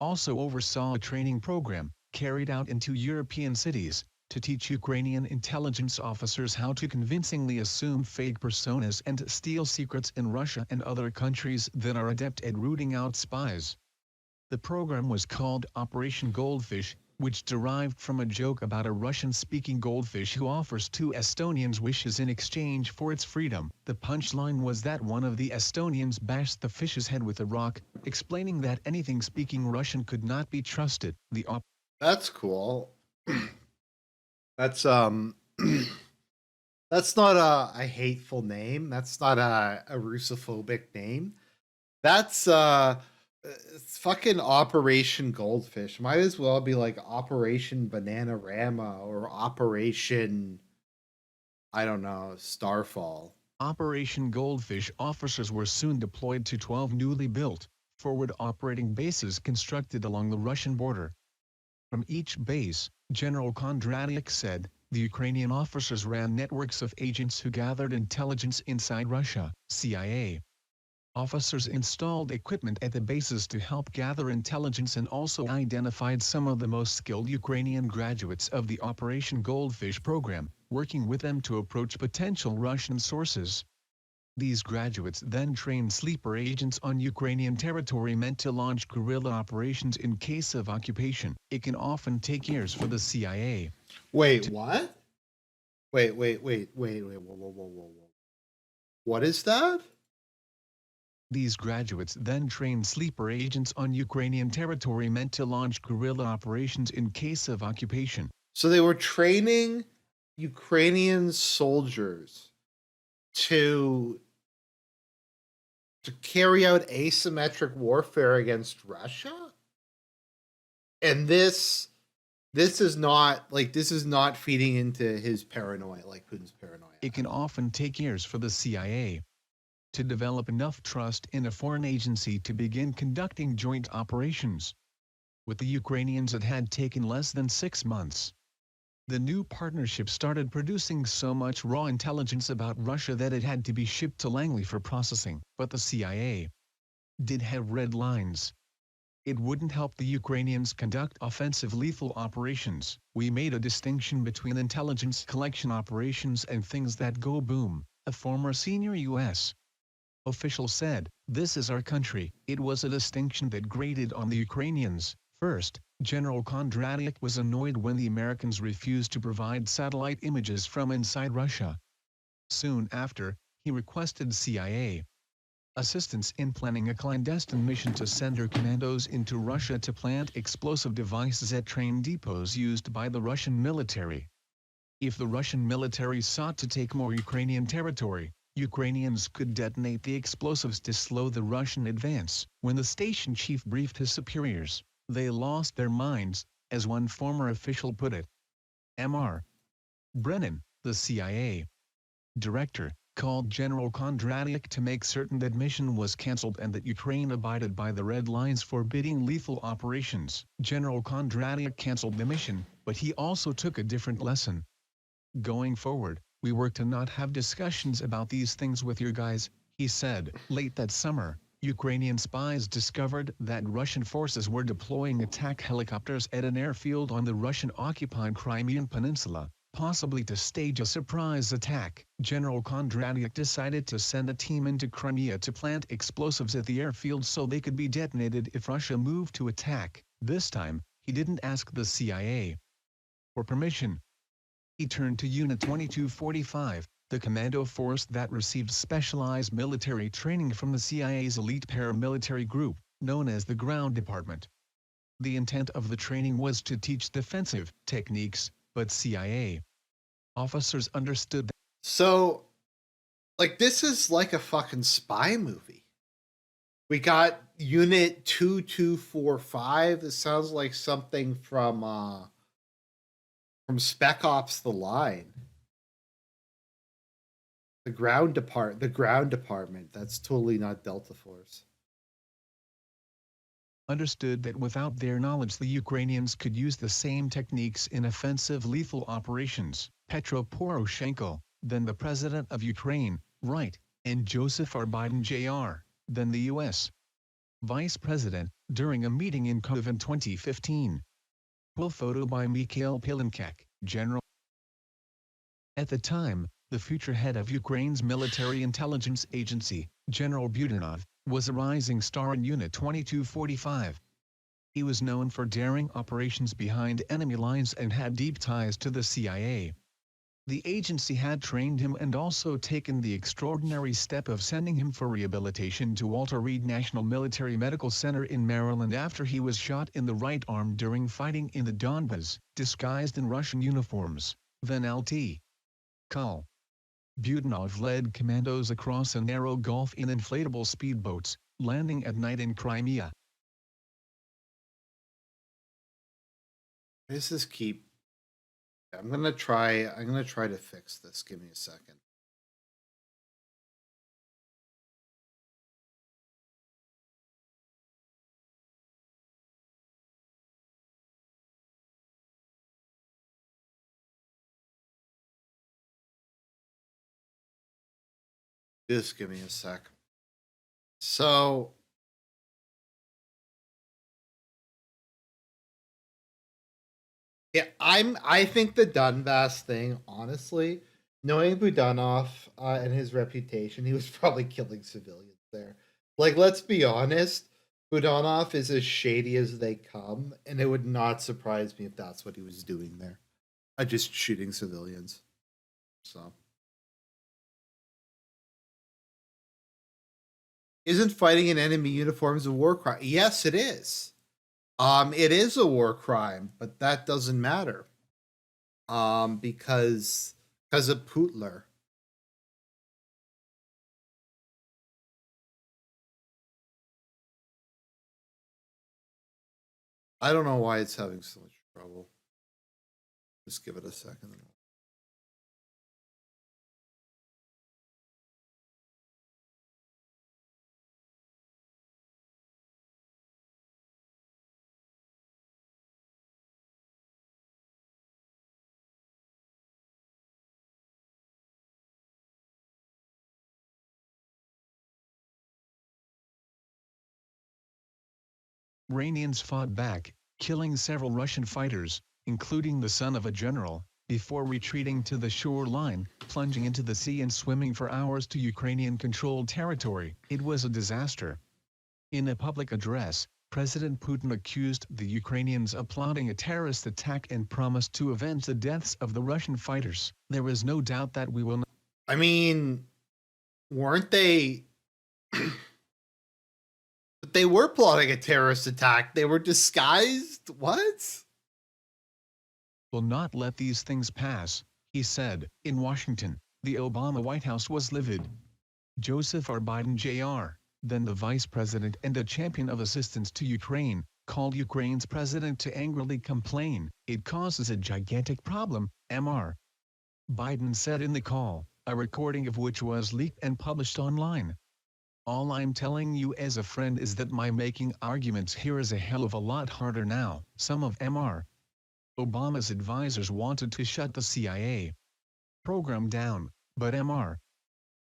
also oversaw a training program, carried out in 2 European cities, to teach Ukrainian intelligence officers how to convincingly assume fake personas and steal secrets in Russia and other countries that are adept at rooting out spies. The program was called Operation Goldfish, which derived from a joke about a Russian-speaking goldfish who offers 2 Estonians wishes in exchange for its freedom. The punchline was that one of the Estonians bashed the fish's head with a rock, explaining that anything speaking Russian could not be trusted. That's cool. That's that's not a hateful name. That's not a Russophobic name. That's it's fucking Operation Goldfish. Might as well be like Operation Bananarama or Operation, I don't know, Starfall. Operation Goldfish officers were soon deployed to 12 newly built, forward operating bases constructed along the Russian border. From each base, General Kondratyuk said, the Ukrainian officers ran networks of agents who gathered intelligence inside Russia. CIA officers installed equipment at the bases to help gather intelligence and also identified some of the most skilled Ukrainian graduates of the Operation Goldfish program, working with them to approach potential Russian sources. These graduates then trained sleeper agents on Ukrainian territory meant to launch guerrilla operations in case of occupation. It can often take years for the CIA. Wait, what? Wait, whoa. What is that? These graduates then trained sleeper agents on Ukrainian territory meant to launch guerrilla operations in case of occupation. So they were training Ukrainian soldiers to carry out asymmetric warfare against Russia? And this is not feeding into his paranoia, like Putin's paranoia. It can often take years for the CIA to develop enough trust in a foreign agency to begin conducting joint operations. With the Ukrainians, it had taken less than 6 months. The new partnership started producing so much raw intelligence about Russia that it had to be shipped to Langley for processing. But the CIA did have red lines. It wouldn't help the Ukrainians conduct offensive lethal operations. We made a distinction between intelligence collection operations and things that go boom, a former senior U.S. official said. This is our country. It was a distinction that grated on the Ukrainians. First, General Kondratyuk was annoyed when the Americans refused to provide satellite images from inside Russia. Soon after, he requested CIA assistance in planning a clandestine mission to send her commandos into Russia to plant explosive devices at train depots used by the Russian military. If the Russian military sought to take more Ukrainian territory, Ukrainians could detonate the explosives to slow the Russian advance. When the station chief briefed his superiors, they lost their minds, as one former official put it. M.R. Brennan, the CIA director, called General Kondratyuk to make certain that mission was cancelled and that Ukraine abided by the red lines forbidding lethal operations. General Kondratyuk cancelled the mission, but he also took a different lesson. Going forward, we were to not have discussions about these things with your guys, he said. Late that summer, Ukrainian spies discovered that Russian forces were deploying attack helicopters at an airfield on the Russian-occupied Crimean Peninsula, possibly to stage a surprise attack. General Kondratyuk decided to send a team into Crimea to plant explosives at the airfield so they could be detonated if Russia moved to attack. This time, he didn't ask the CIA for permission. He turned to Unit 2245, the commando force that received specialized military training from the CIA's elite paramilitary group, known as the Ground Department. The intent of the training was to teach defensive techniques, but CIA officers understood that. So, this is like a fucking spy movie. We got Unit 2245. This sounds like something from Spec Ops: The Line. The ground department. That's totally not Delta Force. Understood that without their knowledge the Ukrainians could use the same techniques in offensive lethal operations. Petro Poroshenko, then the president of Ukraine, right, and Joseph R. Biden Jr., then the U.S. vice president, during a meeting in Kyiv in 2015. Full photo by Mikhail Pilenkek, General. At the time, the future head of Ukraine's military intelligence agency, General Budanov, was a rising star in Unit 2245. He was known for daring operations behind enemy lines and had deep ties to the CIA. The agency had trained him and also taken the extraordinary step of sending him for rehabilitation to Walter Reed National Military Medical Center in Maryland after he was shot in the right arm during fighting in the Donbas, disguised in Russian uniforms. Then Lt. Col. Budanov led commandos across a narrow gulf in inflatable speedboats, landing at night in Crimea. This is keep. I'm gonna try to fix this. Give me a second. Just give me a sec. So yeah, I think the Donbass thing, honestly, knowing Budanov and his reputation, he was probably killing civilians there. Let's be honest, Budanov is as shady as they come, and it would not surprise me if that's what he was doing there. Just shooting civilians. So, isn't fighting in enemy uniforms a war crime? Yes, it is. It is a war crime, but that doesn't matter. Because of Putler. I don't know why it's having so much trouble. Just give it a second. Iranians fought back, killing several Russian fighters, including the son of a general, before retreating to the shoreline, plunging into the sea and swimming for hours to Ukrainian-controlled territory. It was a disaster. In a public address, President Putin accused the Ukrainians of plotting a terrorist attack and promised to avenge the deaths of the Russian fighters. There is no doubt that we will not. I mean, weren't they? But they were plotting a terrorist attack. They were disguised. What? Will not let these things pass, he said. In Washington, the Obama White House was livid. Joseph R. Biden Jr., then the vice president and a champion of assistance to Ukraine, called Ukraine's president to angrily complain. It causes a gigantic problem, Mr. Biden said in the call, a recording of which was leaked and published online. All I'm telling you as a friend is that my making arguments here is a hell of a lot harder now. Some of Mr. Obama's advisors wanted to shut the CIA program down, but Mr.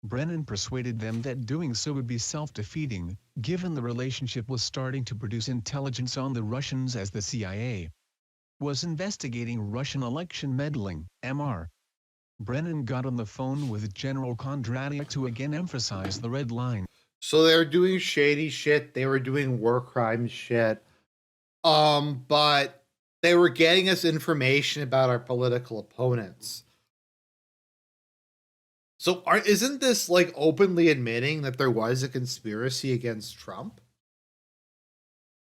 Brennan persuaded them that doing so would be self-defeating, given the relationship was starting to produce intelligence on the Russians as the CIA was investigating Russian election meddling. Mr. Brennan got on the phone with General Kondratyuk to again emphasize the red line. So they were doing shady shit. They were doing war crime shit. But they were getting us information about our political opponents. So isn't this like openly admitting that there was a conspiracy against Trump?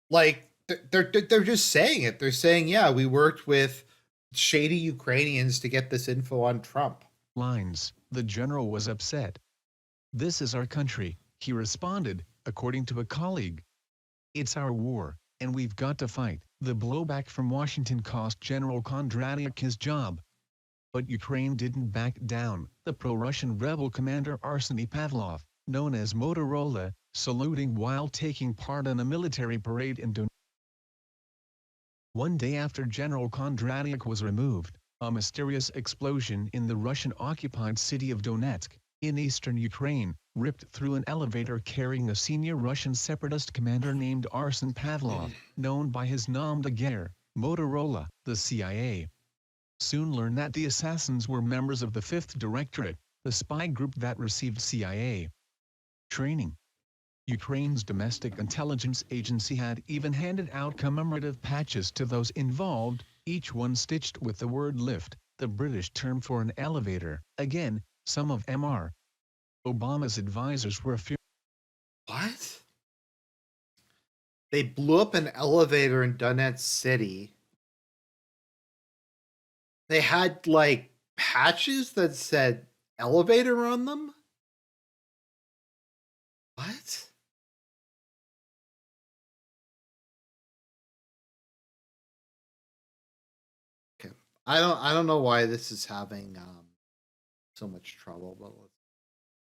Like they're just saying it. They're saying, yeah, we worked with shady Ukrainians to get this info on Trump. Lines. The general was upset. This is our country, he responded, according to a colleague. It's our war, and we've got to fight. The blowback from Washington cost General Kondratyuk his job. But Ukraine didn't back down. The pro-Russian rebel commander Arseny Pavlov, known as Motorola, saluting while taking part in a military parade in Donetsk. One day after General Kondratyuk was removed, a mysterious explosion in the Russian-occupied city of Donetsk, in eastern Ukraine, ripped through an elevator carrying a senior Russian separatist commander named Arseny Pavlov, known by his nom de guerre, Motorola. The CIA soon learned that the assassins were members of the 5th Directorate, the spy group that received CIA training. Ukraine's domestic intelligence agency had even handed out commemorative patches to those involved, each one stitched with the word lift, the British term for an elevator. Again, some of Mr. Obama's advisors were fearing. What? They blew up an elevator in Donetsk City. They had like patches that said elevator on them? What? Okay. I don't know why this is having so much trouble, but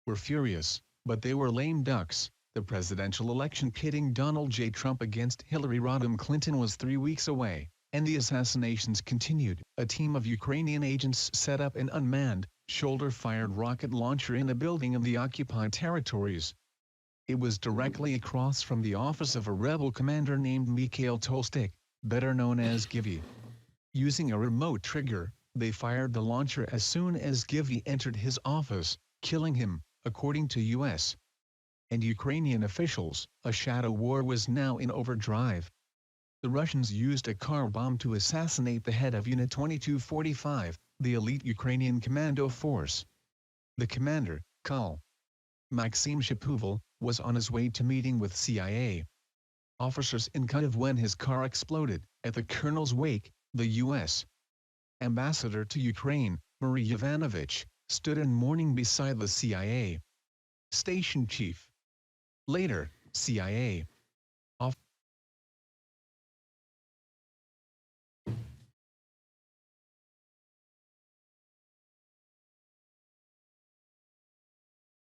Were furious, but they were lame ducks. The presidential election pitting Donald J. Trump against Hillary Rodham Clinton was 3 weeks away, and the assassinations continued. A team of Ukrainian agents set up an unmanned, shoulder-fired rocket launcher in a building in the occupied territories. It was directly across from the office of a rebel commander named Mikhail Tolstik, better known as Givy. Using a remote trigger, they fired the launcher as soon as Givy entered his office, killing him, according to U.S. and Ukrainian officials. A shadow war was now in overdrive. The Russians used a car bomb to assassinate the head of Unit 2245, the elite Ukrainian commando force. The commander, Col. Maxim Shapoval, was on his way to meeting with CIA officers in Kyiv when his car exploded. At the colonel's wake, the U.S. Ambassador to Ukraine, Marie Yovanovitch, stood in mourning beside the CIA station chief. Later, CIA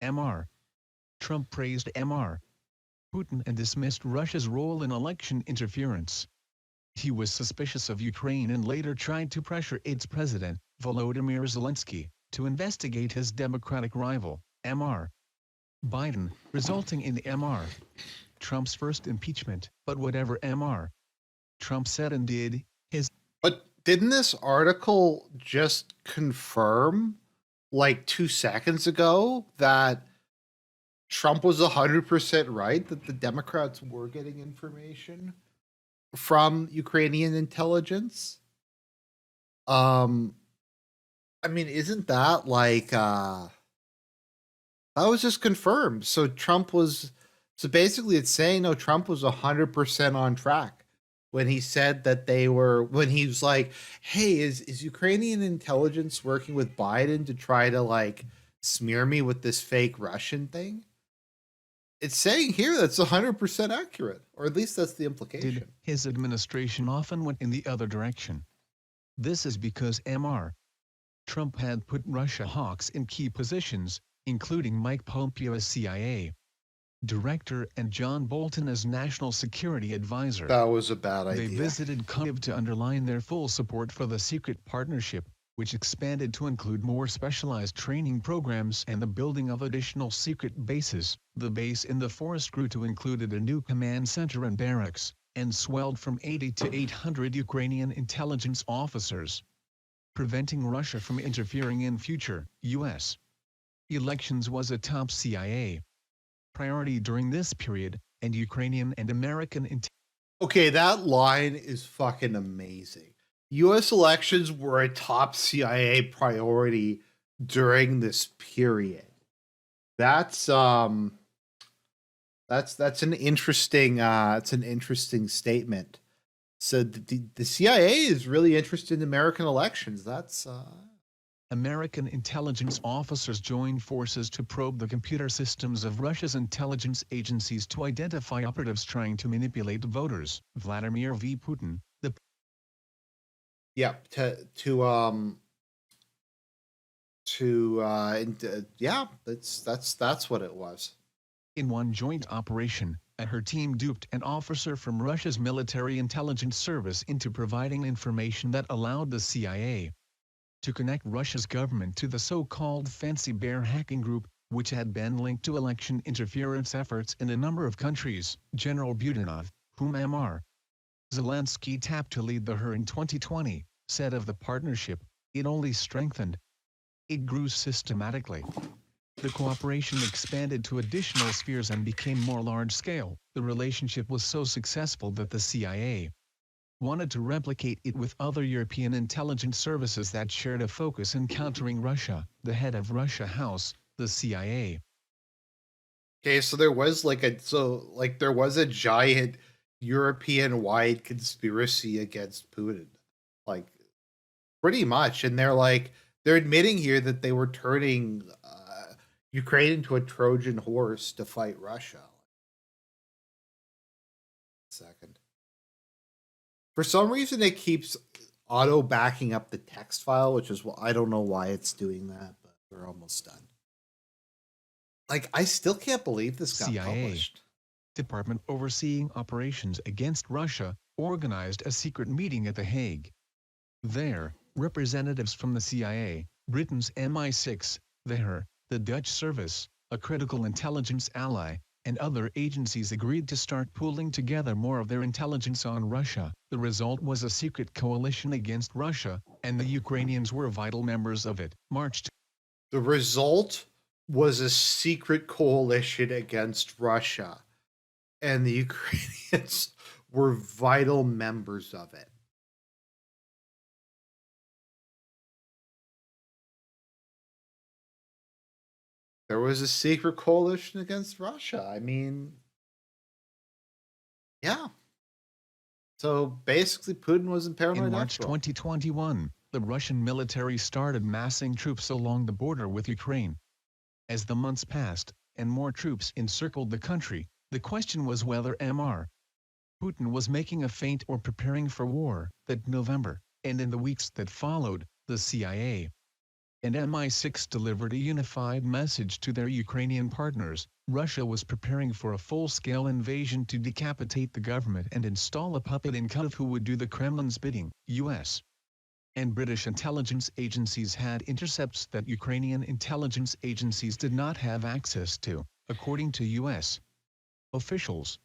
Mr. Trump praised Mr. Putin and dismissed Russia's role in election interference. He was suspicious of Ukraine and later tried to pressure its president, Volodymyr Zelensky, to investigate his Democratic rival, Mr. Biden, resulting in Mr. Trump's first impeachment. But whatever Mr. Trump said and did, his But didn't this article just confirm, like 2 seconds ago, that Trump was 100% right, that the Democrats were getting information from Ukrainian intelligence? Um, I mean, isn't that like that was just confirmed? So basically it's saying no, Trump was 100% on track when he said that when he was like, "Hey, is Ukrainian intelligence working with Biden to try to like smear me with this fake Russian thing?" It's saying here that's 100% accurate, or at least that's the implication. his administration often went in the other direction. This is because Mr. Trump had put Russia hawks in key positions, including Mike Pompeo as CIA director and John Bolton as national security advisor. That was a bad They idea. visited Kyiv to underline their full support for the secret partnership, which expanded to include more specialized training programs and the building of additional secret bases. The base in the forest grew to include a new command center and barracks, and swelled from 80 to 800 Ukrainian intelligence officers, preventing Russia from interfering in future U.S. elections was a top CIA priority during this period, and Ukrainian and American Okay, that line is fucking amazing. US elections were a top CIA priority during this period. That's an interesting it's an interesting statement. So the CIA is really interested in American elections. That's American intelligence officers joined forces to probe the computer systems of Russia's intelligence agencies to identify operatives trying to manipulate voters. Vladimir V. Putin, the yeah, yeah, that's what it was. in one joint operation, her team duped an officer from Russia's military intelligence service into providing information that allowed the CIA to connect Russia's government to the so-called Fancy Bear hacking group, which had been linked to election interference efforts in a number of countries. General Budanov, whom Mr. Zelensky tapped to lead the HER in 2020, said of the partnership, "It only strengthened. It grew systematically." The cooperation expanded to additional spheres and became more large-scale. The relationship was so successful that the CIA wanted to replicate it with other European intelligence services that shared a focus in countering Russia. The head of Russia House, the CIA. Okay, so there was there was a giant European-wide conspiracy against Putin, like pretty much, and they're admitting here that they were turning Ukraine into a Trojan horse to fight Russia. Second. For some reason, it keeps auto backing up the text file, which is I don't know why it's doing that, but we're almost done. Like, I still can't believe this got CIA published. Department overseeing operations against Russia organized a secret meeting at The Hague. There, representatives from the CIA, Britain's MI6, the HER, the Dutch service, a critical intelligence ally, and other agencies agreed to start pooling together more of their intelligence on Russia. The result was a secret coalition against Russia, and the Ukrainians were vital members of it. The result was a secret coalition against Russia, and the Ukrainians were vital members of it. There was a secret coalition against Russia. I mean, yeah. So basically, Putin was in paranoid In March uproar. 2021, the Russian military started massing troops along the border with Ukraine. As the months passed, and more troops encircled the country, the question was whether Mr. Putin was making a feint or preparing for war. That November, and in the weeks that followed, the CIA and MI6 delivered a unified message to their Ukrainian partners. Russia was preparing for a full-scale invasion to decapitate the government and install a puppet in Kyiv who would do the Kremlin's bidding. US and British intelligence agencies had intercepts that Ukrainian intelligence agencies did not have access to, according to US officials.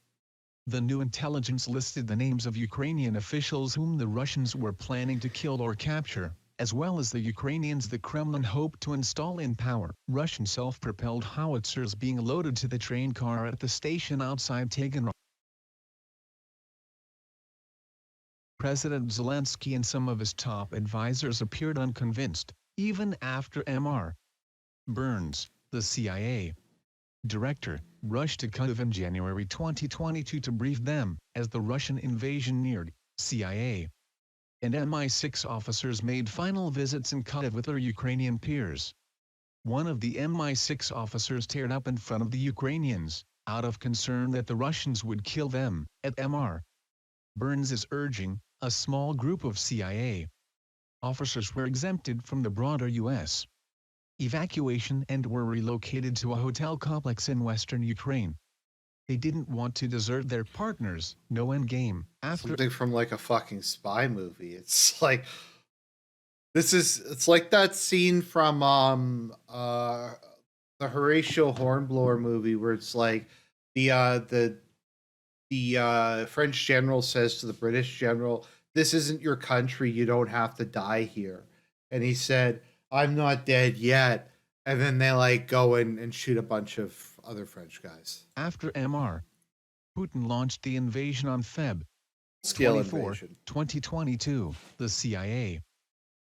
The new intelligence listed the names of Ukrainian officials whom the Russians were planning to kill or capture, as well as the Ukrainians the Kremlin hoped to install in power. Russian self-propelled howitzers being loaded to the train car at the station outside Taganrog. President Zelensky and some of his top advisors appeared unconvinced, even after Mr. Burns, the CIA director, rushed to Kyiv in January 2022 to brief them. As the Russian invasion neared, CIA and MI6 officers made final visits in Kyiv with their Ukrainian peers. One of the MI6 officers teared up in front of the Ukrainians, out of concern that the Russians would kill them. At Mr. Burns' urging, a small group of CIA officers were exempted from the broader U.S. evacuation and were relocated to a hotel complex in western Ukraine. They didn't want to desert their partners. No endgame. After Something from like a fucking spy movie. It's like it's like that scene from the Horatio Hornblower movie where it's like the French general says to the British general, "This isn't your country. You don't have to die here." And he said, "I'm not dead yet." And then they like go in and shoot a bunch of other French guys. After Mr. Putin launched the invasion on Feb. Scale 24, invasion. 2022, the CIA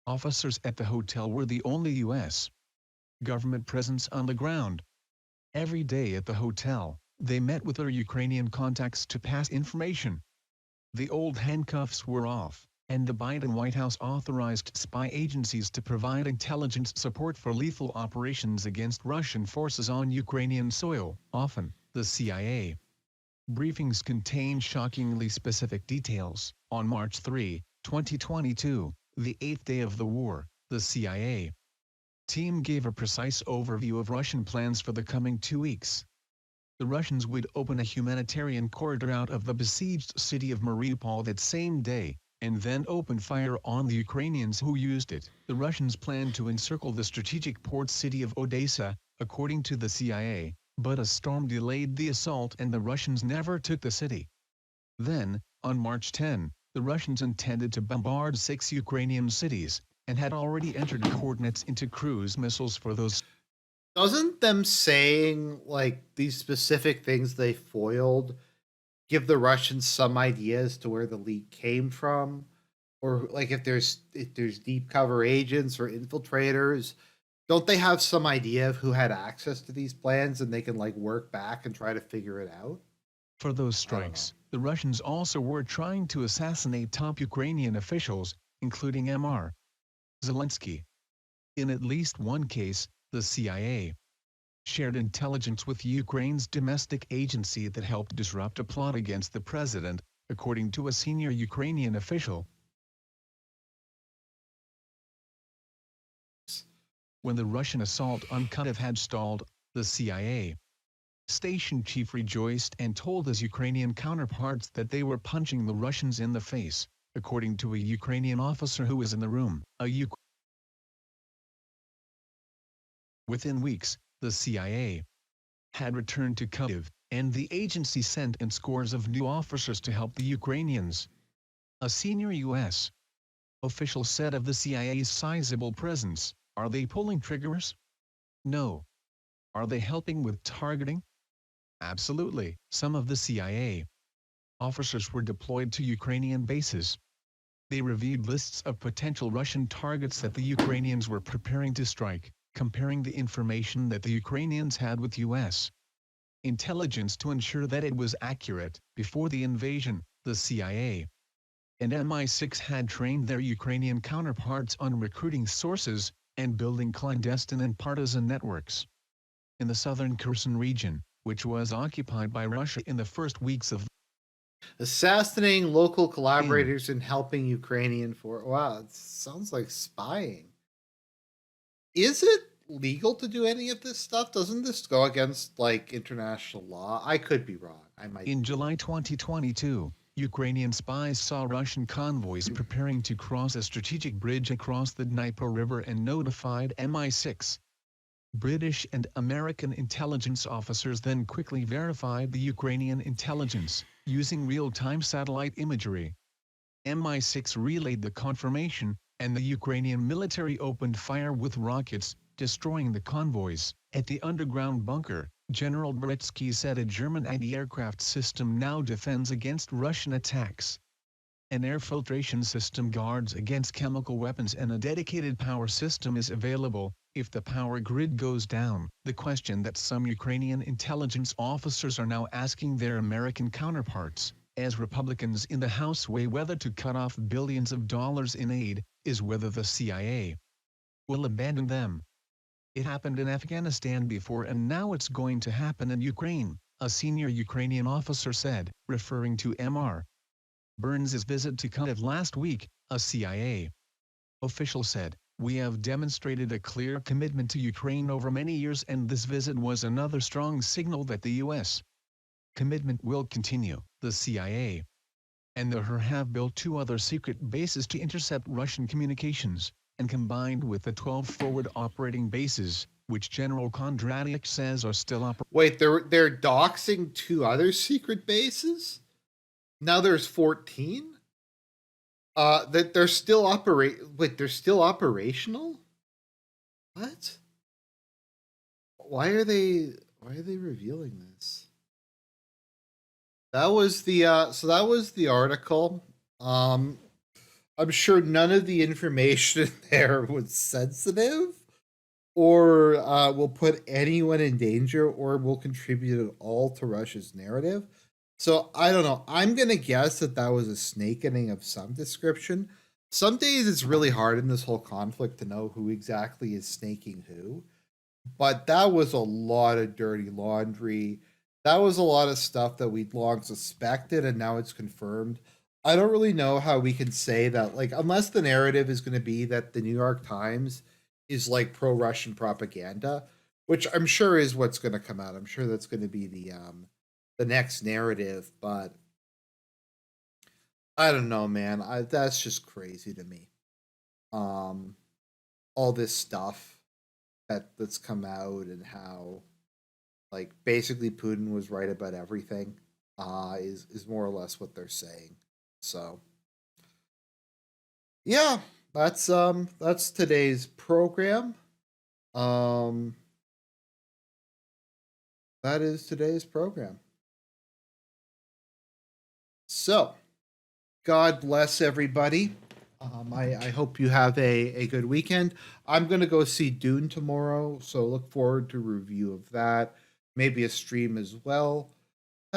officers at the hotel were the only U.S. government presence on the ground. Every day at the hotel, they met with their Ukrainian contacts to pass information. The old handcuffs were off, and the Biden White House authorized spy agencies to provide intelligence support for lethal operations against Russian forces on Ukrainian soil. Often, the CIA briefings contain shockingly specific details. On March 3, 2022, the 8th day of the war, the CIA team gave a precise overview of Russian plans for the coming 2 weeks. The Russians would open a humanitarian corridor out of the besieged city of Mariupol that same day, and then open fire on the Ukrainians who used it. The Russians planned to encircle the strategic port city of Odysee, according to the CIA, but a storm delayed the assault and the Russians never took the city. Then, on March 10, the Russians intended to bombard 6 Ukrainian cities, and had already entered coordinates into cruise missiles for those. Doesn't them saying like these specific things they foiled give the Russians some idea as to where the leak came from? Or like if there's deep cover agents or infiltrators, don't they have some idea of who had access to these plans and they can like work back and try to figure it out? For those I don't know. strikes, the Russians also were trying to assassinate top Ukrainian officials, including Mr. Zelensky. In at least one case, the CIA shared intelligence with Ukraine's domestic agency that helped disrupt a plot against the president, according to a senior Ukrainian official. When the Russian assault on Kyiv had stalled, the CIA station chief rejoiced and told his Ukrainian counterparts that they were punching the Russians in the face, according to a Ukrainian officer who was in the room. Within weeks, the CIA had returned to Kyiv, and the agency sent in scores of new officers to help the Ukrainians. A senior U.S. official said of the CIA's sizable presence, "Are they pulling triggers? No. Are they helping with targeting? Absolutely." Some of the CIA officers were deployed to Ukrainian bases. They reviewed lists of potential Russian targets that the Ukrainians were preparing to strike, comparing the information that the Ukrainians had with U.S. intelligence to ensure that it was accurate. Before the invasion, the CIA and MI6 had trained their Ukrainian counterparts on recruiting sources and building clandestine and partisan networks. In the southern Kherson region, which was occupied by Russia in the first weeks of Assassinating local in collaborators and helping Ukrainian for wow, it sounds like spying. Is it legal to do any of this stuff? Doesn't this go against like international law? I could be wrong. I might. In July 2022, Ukrainian spies saw Russian convoys preparing to cross a strategic bridge across the Dnieper River and notified MI6. British and American intelligence officers then quickly verified the Ukrainian intelligence, using real-time satellite imagery. MI6 relayed the confirmation, and the Ukrainian military opened fire with rockets, destroying the convoys. At the underground bunker, General Beretsky said a German anti-aircraft system now defends against Russian attacks. An air filtration system guards against chemical weapons, and a dedicated power system is available if the power grid goes down. The question that some Ukrainian intelligence officers are now asking their American counterparts, as Republicans in the House weigh whether to cut off billions of dollars in aid, is whether the CIA will abandon them. It happened in Afghanistan before, and now it's going to happen in Ukraine, a senior Ukrainian officer said, referring to Mr. Burns' visit to Kyiv last week. A CIA official said, "We have demonstrated a clear commitment to Ukraine over many years, and this visit was another strong signal that the U.S. commitment will continue." The CIA and the HER have built 2 other secret bases to intercept Russian communications, and combined with the 12 forward operating bases, which General Kondratyuk says are still operating. Wait, they're doxing 2 other secret bases? Now there's 14? That they're still they're still operational? What? Why are they revealing this? That was the article. I'm sure none of the information in there was sensitive or will put anyone in danger or will contribute at all to Russia's narrative. So I don't know. I'm going to guess that was a snakening of some description. Some days it's really hard in this whole conflict to know who exactly is snaking who. But that was a lot of dirty laundry. That was a lot of stuff that we'd long suspected, and now it's confirmed. I don't really know how we can say that, like, unless the narrative is going to be that the New York Times is like pro-Russian propaganda, which I'm sure is what's going to come out. I'm sure that's going to be the next narrative, but I don't know, man. That's just crazy to me. All this stuff that's come out and how, like, basically Putin was right about everything is more or less what they're saying. So yeah, that's today's program. That is today's program. So, God bless everybody. I hope you have a good weekend. I'm going to go see Dune tomorrow, so look forward to a review of that. Maybe a stream as well.